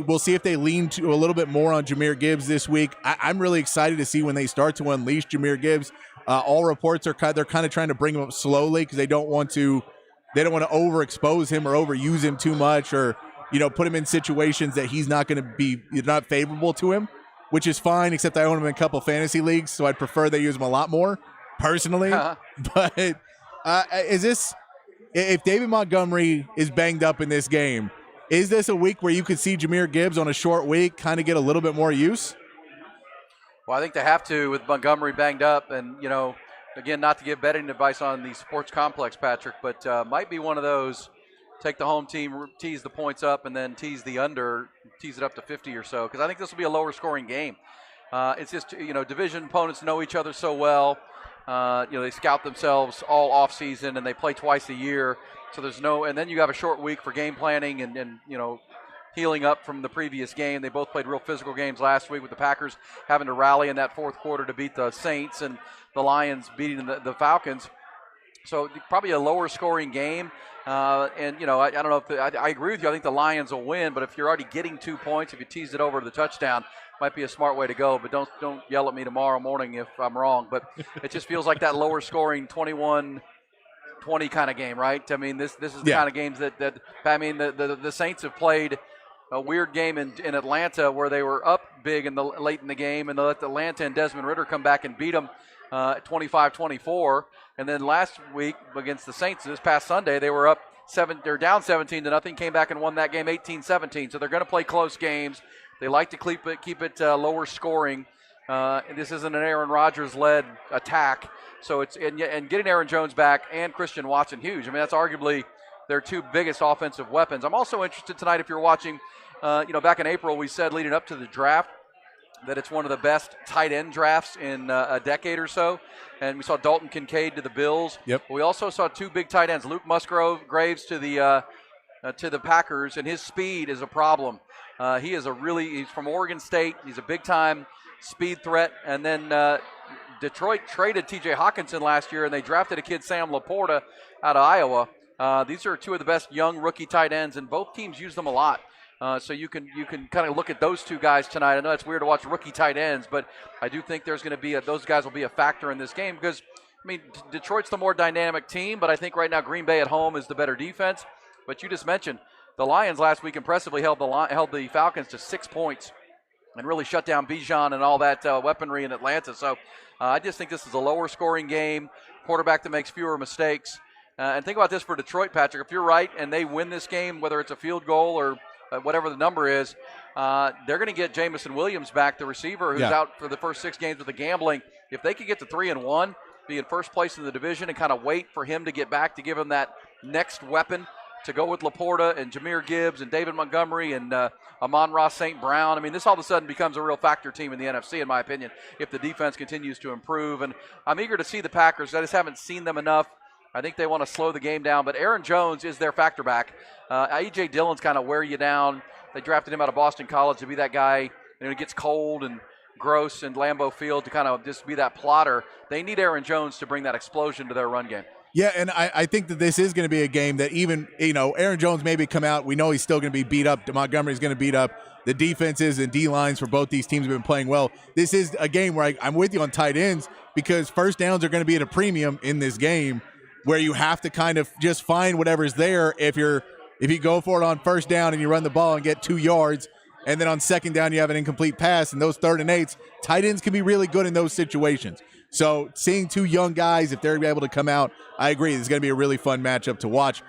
we'll see if they lean to a little bit more on Jahmyr Gibbs this week. I'm really excited to see when they start to unleash Jahmyr Gibbs. All reports are they're kind of trying to bring him up slowly, because they don't want to overexpose him or overuse him too much, or put him in situations that he's not going to be not favorable to him, which is fine. Except I own him in a couple fantasy leagues, so I'd prefer they use him a lot more personally. But if David Montgomery is banged up in this game? Is this a week where you could see Jahmyr Gibbs on a short week kind of get a little bit more use?
Well, I think they have to with Montgomery banged up. And, again, not to give betting advice on the Sports Complex, Patrick, but might be one of those, take the home team, tease the points up, and then tease the under, tease it up to 50 or so, because I think this will be a lower scoring game. It's just, division opponents know each other so well. They scout themselves all off season, and they play twice a year. So and then you have a short week for game planning and healing up from the previous game. They both played real physical games last week, with the Packers having to rally in that fourth quarter to beat the Saints, and the Lions beating the Falcons. So probably a lower scoring game. I don't know if I agree with you. I think the Lions will win, but if you're already getting 2 points, if you tease it over to the touchdown, might be a smart way to go. But don't yell at me tomorrow morning if I'm wrong. But it just feels like that lower scoring 21 20 kind of game, right? I mean, this is the kind of games that I mean, the Saints have played a weird game in Atlanta where they were up big late in the game, and they let Atlanta and Desmond Ridder come back and beat them 25-24. And then last week against the Saints, this past Sunday, they were up they're down 17-0, came back and won that game 18-17. So they're going to play close games. They like to keep it lower scoring. This isn't an Aaron Rodgers-led attack. So it's and getting Aaron Jones back and Christian Watson, huge. I mean, that's arguably their two biggest offensive weapons. I'm also interested tonight, if you're watching, back in April, we said leading up to the draft that it's one of the best tight end drafts in a decade or so. And we saw Dalton Kincaid to the Bills.
Yep.
We also saw two big tight ends, Luke Musgraves to the Packers, and his speed is a problem. He's from Oregon State. He's a big-time speed threat. And then Detroit traded T.J. Hawkinson last year, and they drafted a kid, Sam Laporta, out of Iowa. These are two of the best young rookie tight ends, and both teams use them a lot. So you can kind of look at those two guys tonight. I know it's weird to watch rookie tight ends, but I do think there's going to be those guys will be a factor in this game because, I mean, Detroit's the more dynamic team, but I think right now Green Bay at home is the better defense. But you just mentioned the Lions last week impressively held the Falcons to 6 points and really shut down Bijan and all that weaponry in Atlanta. So I just think this is a lower scoring game, quarterback that makes fewer mistakes. And think about this for Detroit, Patrick. If you're right and they win this game, whether it's a field goal or whatever the number is, they're going to get Jamison Williams back, the receiver who's out for the first 6 games with the gambling. If they could get to 3-1, be in first place in the division, and kind of wait for him to get back to give him that next weapon to go with Laporta and Jahmyr Gibbs and David Montgomery and Amon-Ra St. Brown. I mean, this all of a sudden becomes a real factor team in the NFC, in my opinion, if the defense continues to improve. And I'm eager to see the Packers. I just haven't seen them enough. I think they want to slow the game down, but Aaron Jones is their factor back. A.J. Dillon's kind of wear you down. They drafted him out of Boston College to be that guy. It gets cold and gross in Lambeau Field to kind of just be that plotter. They need Aaron Jones to bring that explosion to their run game.
Yeah, and I think that this is going to be a game that even, Aaron Jones maybe come out. We know he's still going to be beat up. Montgomery's going to beat up. The defenses and D-lines for both these teams have been playing well. This is a game where I'm with you on tight ends because first downs are going to be at a premium in this game, where you have to kind of just find whatever's there. If you go for it on first down and you run the ball and get 2 yards, and then on second down you have an incomplete pass, and those 3rd and 8s, tight ends can be really good in those situations. So seeing two young guys, if they're able to come out, I agree. It's going to be a really fun matchup to watch.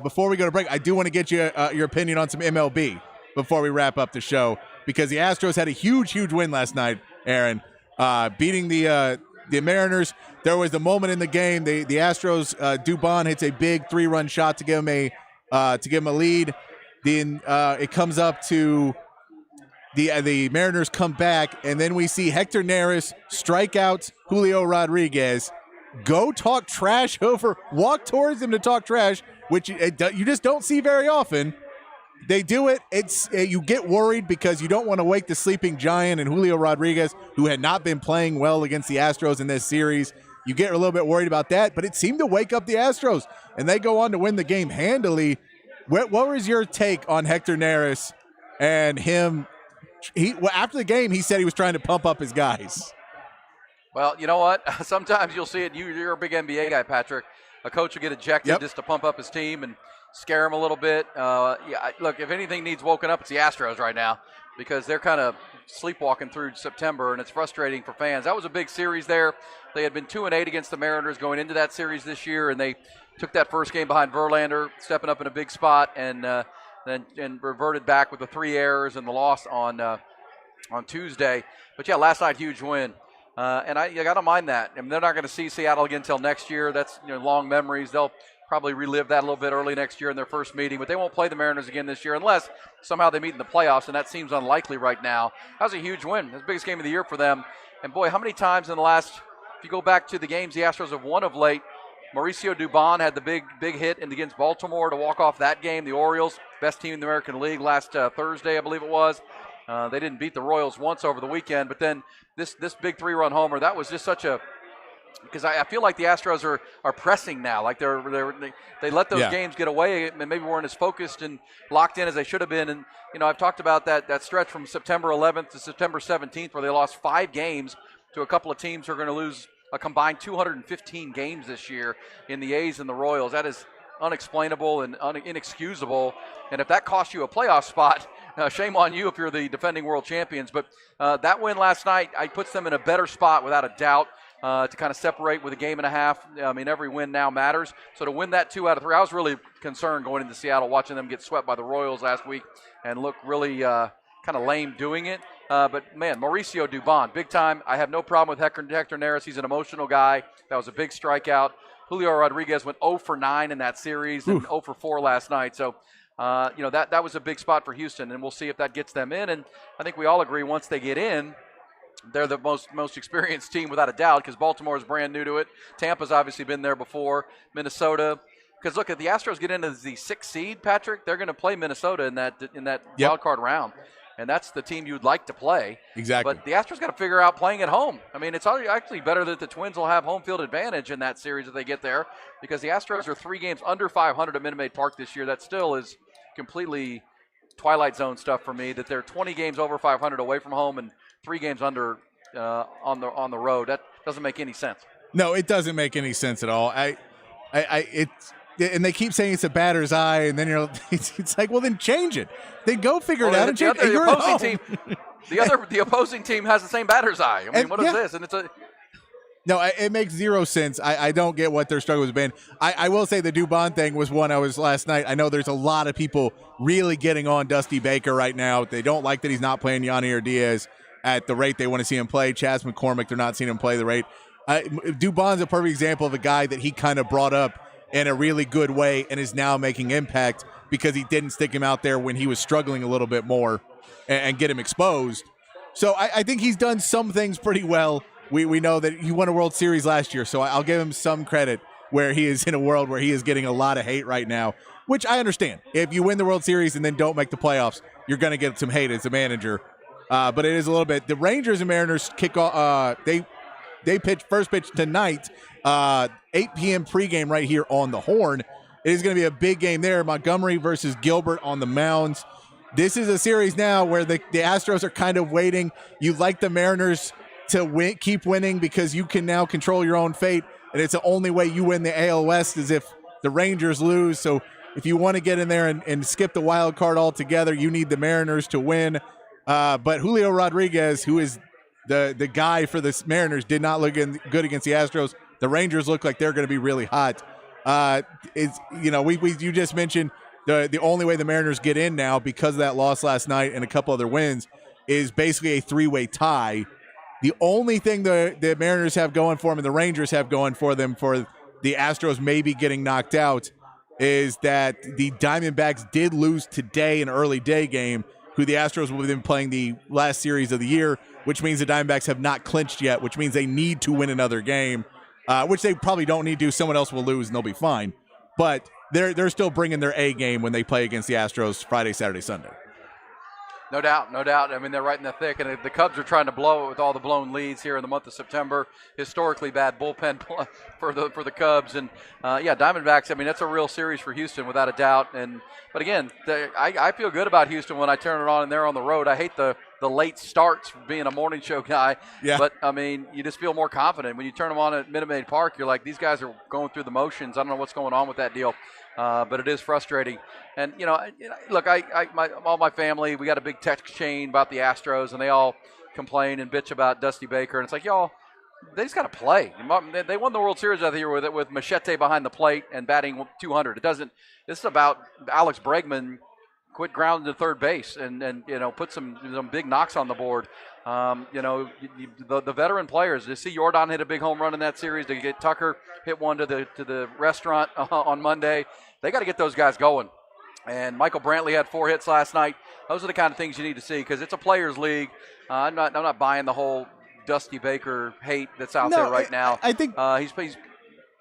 Before we go to break, I do want to get you your opinion on some MLB before we wrap up the show, because the Astros had a huge win last night, Aaron, beating the Mariners. There was the moment in the game, the Astros, Dubon hits a big 3-run shot to give him a lead. Then it comes up to the Mariners come back, and then we see Hector Neris strike out Julio Rodriguez, walk towards him to talk trash, which you just don't see very often. They do it. You get worried because you don't want to wake the sleeping giant and Julio Rodriguez, who had not been playing well against the Astros in this series. You get a little bit worried about that, but it seemed to wake up the Astros, and they go on to win the game handily. What was your take on Hector Neris and him? After the game, he said he was trying to pump up his guys.
Well, you know what? Sometimes you'll see it. You're a big NBA guy, Patrick. A coach will get ejected just to pump up his team and scare him a little bit. Look, if anything needs woken up, it's the Astros right now because they're kind of sleepwalking through September, and it's frustrating for fans. That was a big series there. They had been 2-8 against the Mariners going into that series this year, and they took that first game behind Verlander, stepping up in a big spot, and then reverted back with the 3 errors and the loss on Tuesday. But, last night, huge win. And I got to mind that. I mean, they're not going to see Seattle again until next year. That's long memories. They'll probably relive that a little bit early next year in their first meeting. But they won't play the Mariners again this year unless somehow they meet in the playoffs, and that seems unlikely right now. That was a huge win. That's the biggest game of the year for them. And, boy, how many times in the last – if you go back to the games the Astros have won of late, Mauricio Dubon had the big hit against Baltimore to walk off that game. The Orioles, best team in the American League last Thursday, I believe it was. They didn't beat the Royals once over the weekend, but then this big 3-run homer, that was just such a – because I feel like the Astros are pressing now. Like they let those games get away and maybe weren't as focused and locked in as they should have been. And, I've talked about that stretch from September 11th to September 17th where they lost 5 games to a couple of teams who are going to lose a combined 215 games this year in the A's and the Royals. That is unexplainable and inexcusable. And if that costs you a playoff spot, shame on you if you're the defending world champions. But that win last night, I puts them in a better spot without a doubt to kind of separate with a game and a half. I mean, every win now matters. So to win that 2 out of 3, I was really concerned going into Seattle, watching them get swept by the Royals last week and look really kind of lame doing it. But, man, Mauricio Dubon, big time. I have no problem with Hector Neris. He's an emotional guy. That was a big strikeout. Julio Rodriguez went 0 for 9 in that series and 0 for 4 last night. So, that was a big spot for Houston, and we'll see if that gets them in. And I think we all agree once they get in, they're the most experienced team without a doubt because Baltimore is brand new to it. Tampa's obviously been there before. Minnesota. Because, look, if the Astros get into the 6th seed, Patrick, they're going to play Minnesota in that wild card round. And that's the team you'd like to play.
Exactly.
But the Astros got to figure out playing at home. I mean, it's actually better that the Twins will have home field advantage in that series if they get there because the Astros are 3 games under 500 at Minute Maid Park this year. That still is completely Twilight Zone stuff for me, that they're 20 games over 500 away from home and 3 games under on the road. That doesn't make any sense.
No, it doesn't make any sense at all. And they keep saying it's a batter's eye, and then it's like, well, then change it. Then go figure it out and change it.
The opposing team has the same batter's eye. I mean, what is this? And it's a
No, it makes zero sense. I don't get what their struggle has been. I will say the Dubon thing was one I was last night. I know there's a lot of people really getting on Dusty Baker right now. They don't like that he's not playing Yanier Diaz at the rate they want to see him play. Chas McCormick, they're not seeing him play the rate. Dubon's a perfect example of a guy that he kind of brought up in a really good way and is now making impact because he didn't stick him out there when he was struggling a little bit more and get him exposed. So I think he's done some things pretty well. We know that he won a World Series last year, so I'll give him some credit where he is in a world where he is getting a lot of hate right now, which I understand. If you win the World Series and then don't make the playoffs, you're going to get some hate as a manager. But it is a little bit. The Rangers and Mariners kick off. They pitch first pitch tonight, 8 p.m. pregame right here on the Horn. It is going to be a big game there. Montgomery versus Gilbert on the mounds. This is a series now where the Astros are kind of waiting. You like the Mariners to keep winning because you can now control your own fate, and it's the only way you win the AL West is if the Rangers lose. So if you want to get in there and skip the wild card altogether, you need the Mariners to win. But Julio Rodriguez, who is the guy for the Mariners, did not look good against the Astros. The Rangers look like they're going to be really hot. You just mentioned the only way the Mariners get in now because of that loss last night and a couple other wins is basically a 3-way tie. The only thing the Mariners have going for them and the Rangers have going for them for the Astros maybe getting knocked out is that the Diamondbacks did lose today an early day game, who the Astros will have been playing the last series of the year, which means the Diamondbacks have not clinched yet, which means they need to win another game, which they probably don't need to. Someone else will lose and they'll be fine. But they're still bringing their A game when they play against the Astros Friday, Saturday, Sunday.
No doubt, no doubt. I mean, they're right in the thick, and the Cubs are trying to blow it with all the blown leads here in the month of September. Historically bad bullpen for the Cubs, and Diamondbacks. I mean, that's a real series for Houston without a doubt. But again, I feel good about Houston when I turn it on and they're on the road. I hate the late starts for being a morning show guy, but I mean, you just feel more confident when you turn them on at Minute Maid Park. You're like, these guys are going through the motions. I don't know what's going on with that deal. But it is frustrating. And, look, all my family, we got a big text chain about the Astros, and they all complain and bitch about Dusty Baker. And it's like, y'all, they just got to play. They won the World Series out here with Machete behind the plate and batting 200. This is about Alex Bregman quit grounding to third base and put some big knocks on the board. The veteran players, to see Jordan hit a big home run in that series, to get Tucker hit one to the restaurant on Monday. They got to get those guys going. And Michael Brantley had 4 hits last night. Those are the kind of things you need to see because it's a players' league. I'm not buying the whole Dusty Baker hate that's out there right now.
I think
he's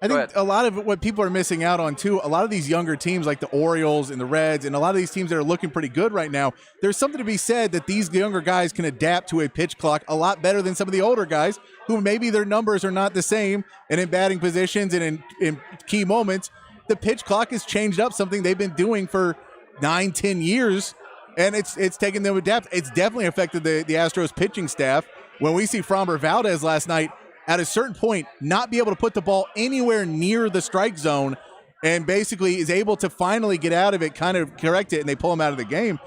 I think a lot of what people are missing out on, too, a lot of these younger teams like the Orioles and the Reds and a lot of these teams that are looking pretty good right now, there's something to be said that these younger guys can adapt to a pitch clock a lot better than some of the older guys who maybe their numbers are not the same, and in batting positions and in key moments, the pitch clock has changed up, something they've been doing for 9-10 years, and it's taken them to adapt. It's definitely affected the Astros pitching staff. When we see Framber Valdez last night, at a certain point not be able to put the ball anywhere near the strike zone, and basically is able to finally get out of it, kind of correct it, and they pull him out of the game.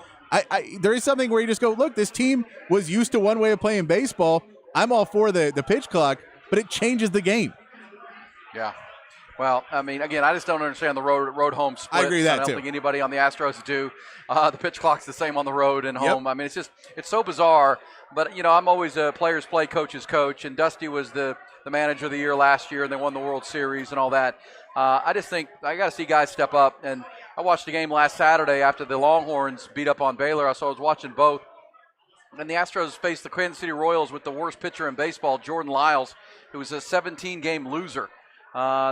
There is something where you just go, look, this team was used to one way of playing baseball. I'm all for the pitch clock, but it changes the game.
Yeah. Well, I mean, again, I just don't understand the road home split.
I agree with that,
I don't
too.
think anybody on the Astros do. The pitch clock's the same on the road and home. I mean, it's so bizarre. But, I'm always a players play, coaches coach, and Dusty was the manager of the year last year, and they won the World Series and all that. I just think I got to see guys step up. And I watched the game last Saturday after the Longhorns beat up on Baylor. So I was watching both. And the Astros faced the Kansas City Royals with the worst pitcher in baseball, Jordan Lyles, who was a 17-game loser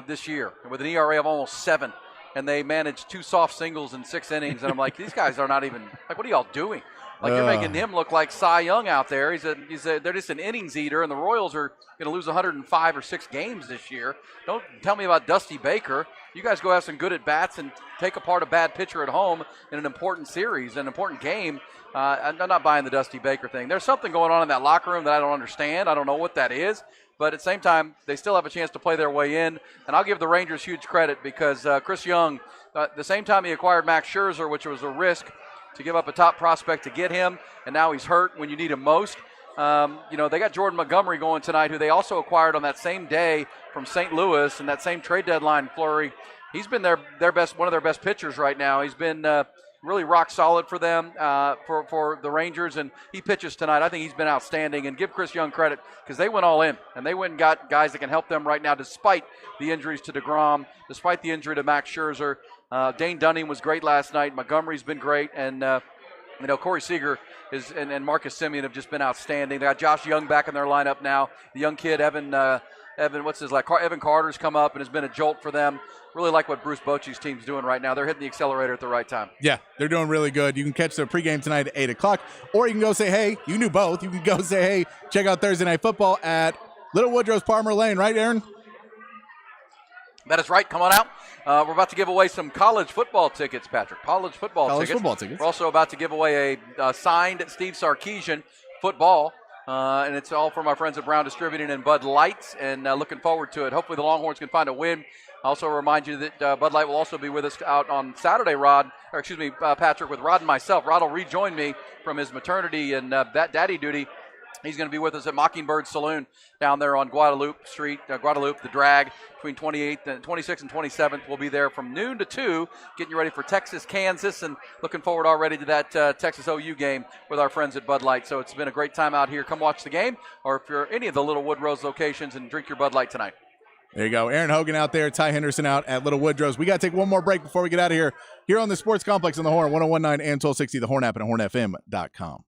this year with an ERA of almost 7. And they managed 2 soft singles in 6 innings. And I'm like, these guys are not even – like, what are y'all doing? Like, you're making him look like Cy Young out there. They're just an innings eater, and the Royals are going to lose 105 or 6 games this year. Don't tell me about Dusty Baker. You guys go have some good at-bats and take apart a bad pitcher at home in an important series, an important game. I'm not buying the Dusty Baker thing. There's something going on in that locker room that I don't understand. I don't know what that is. But at the same time, they still have a chance to play their way in. And I'll give the Rangers huge credit because Chris Young, the same time he acquired Max Scherzer, which was a risk to give up a top prospect to get him, and now he's hurt when you need him most. They got Jordan Montgomery going tonight, who they also acquired on that same day from St. Louis and that same trade deadline flurry. He's been one of their best pitchers right now. He's been really rock solid for them, for the Rangers, and he pitches tonight. I think he's been outstanding, and give Chris Young credit because they went all in, and they went and got guys that can help them right now despite the injuries to DeGrom, despite the injury to Max Scherzer. Dane Dunning was great last night. Montgomery's been great, and Corey Seager and Marcus Semien have just been outstanding. They got Josh Young back in their lineup now. The young kid Evan Carter's come up and has been a jolt for them. Really like what Bruce Bochy's team's doing right now. They're hitting the accelerator at the right time.
Yeah, they're doing really good. You can catch the pregame tonight at 8 o'clock, or you can go say, hey, you can do both. You can go say, hey, check out Thursday Night Football at Little Woodrow's Palmer Lane, right, Aaron?
That is right. Come on out. We're about to give away some college football tickets, Patrick. College football tickets. We're also about to give away a signed Steve Sarkisian football, and it's all from our friends at Brown Distributing and Bud Light, and looking forward to it. Hopefully the Longhorns can find a win. I also remind you that Bud Light will also be with us out on Saturday, Patrick, with Rod and myself. Rod will rejoin me from his maternity and that daddy duty. He's going to be with us at Mockingbird Saloon down there on Guadalupe Street, the Drag, between 26th and 27th. We'll be there from noon to 2, getting you ready for Texas, Kansas, and looking forward already to that Texas OU game with our friends at Bud Light. So it's been a great time out here. Come watch the game, or if you're any of the Little Woodrow's locations, and drink your Bud Light tonight.
There you go. Aaron Hogan out there, Ty Henderson out at Little Woodrow's. We got to take one more break before we get out of here. Here on the Sports Complex on the Horn, 101.9 and 1260, the Horn app, and hornfm.com.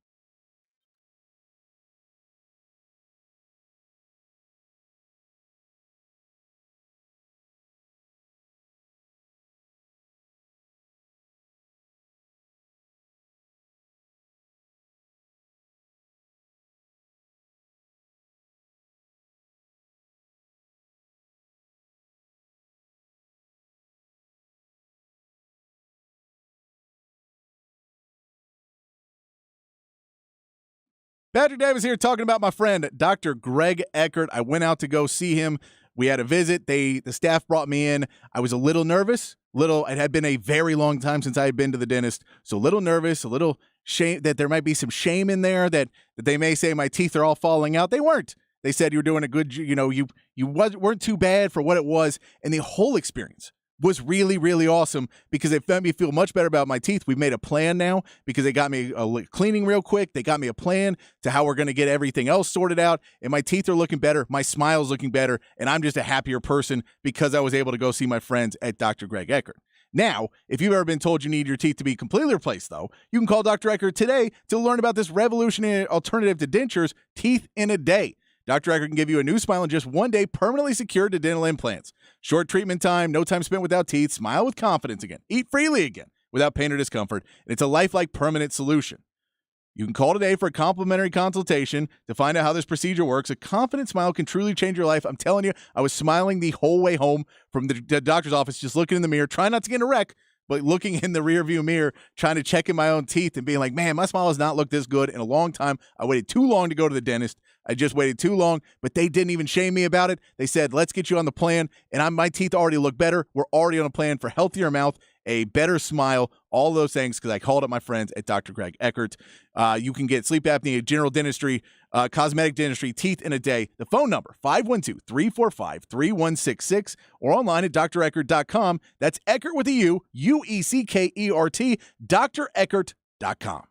Patrick Davis here talking about my friend, Dr. Greg Eckert. I went out to go see him. We had a visit. The staff brought me in. I was a little nervous. It had been a very long time since I had been to the dentist. So a little nervous, a little shame that there might be some shame in there that they may say my teeth are all falling out. They weren't. They said you were doing a good, you weren't too bad for what it was. And the whole experience was really, really awesome because it made me feel much better about my teeth. We've made a plan now because they got me a cleaning real quick. They got me a plan to how we're going to get everything else sorted out, and my teeth are looking better. My smile's looking better, and I'm just a happier person because I was able to go see my friends at Dr. Greg Eckert. Now, if you've ever been told you need your teeth to be completely replaced, though, you can call Dr. Eckert today to learn about this revolutionary alternative to dentures, Teeth in a Day. Dr. Eckert can give you a new smile in just 1 day, permanently secured to dental implants. Short treatment time, no time spent without teeth, smile with confidence again, eat freely again without pain or discomfort, and it's a lifelike permanent solution. You can call today for a complimentary consultation to find out how this procedure works. A confident smile can truly change your life. I'm telling you, I was smiling the whole way home from the doctor's office, just looking in the mirror, trying not to get in a wreck, but looking in the rearview mirror, trying to check in my own teeth and being like, man, my smile has not looked this good in a long time. I waited too long to go to the dentist. I just waited too long, but they didn't even shame me about it. They said, let's get you on the plan. And my teeth already look better. We're already on a plan for healthier mouth, a better smile, all those things, because I called up my friends at Dr. Greg Eckert. You can get sleep apnea, general dentistry, cosmetic dentistry, teeth in a day. The phone number, 512-345-3166, or online at dreckert.com. That's Eckert with a U, UECKERT, dreckert.com.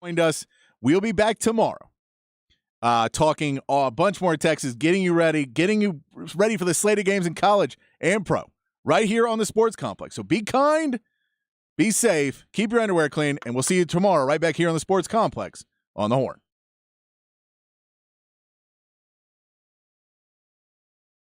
Joined us. We'll be back tomorrow talking a bunch more Texas, getting you ready for the slate of games in college and pro right here on the Sports Complex. So be kind, be safe, keep your underwear clean, and we'll see you tomorrow right back here on the Sports Complex on the Horn.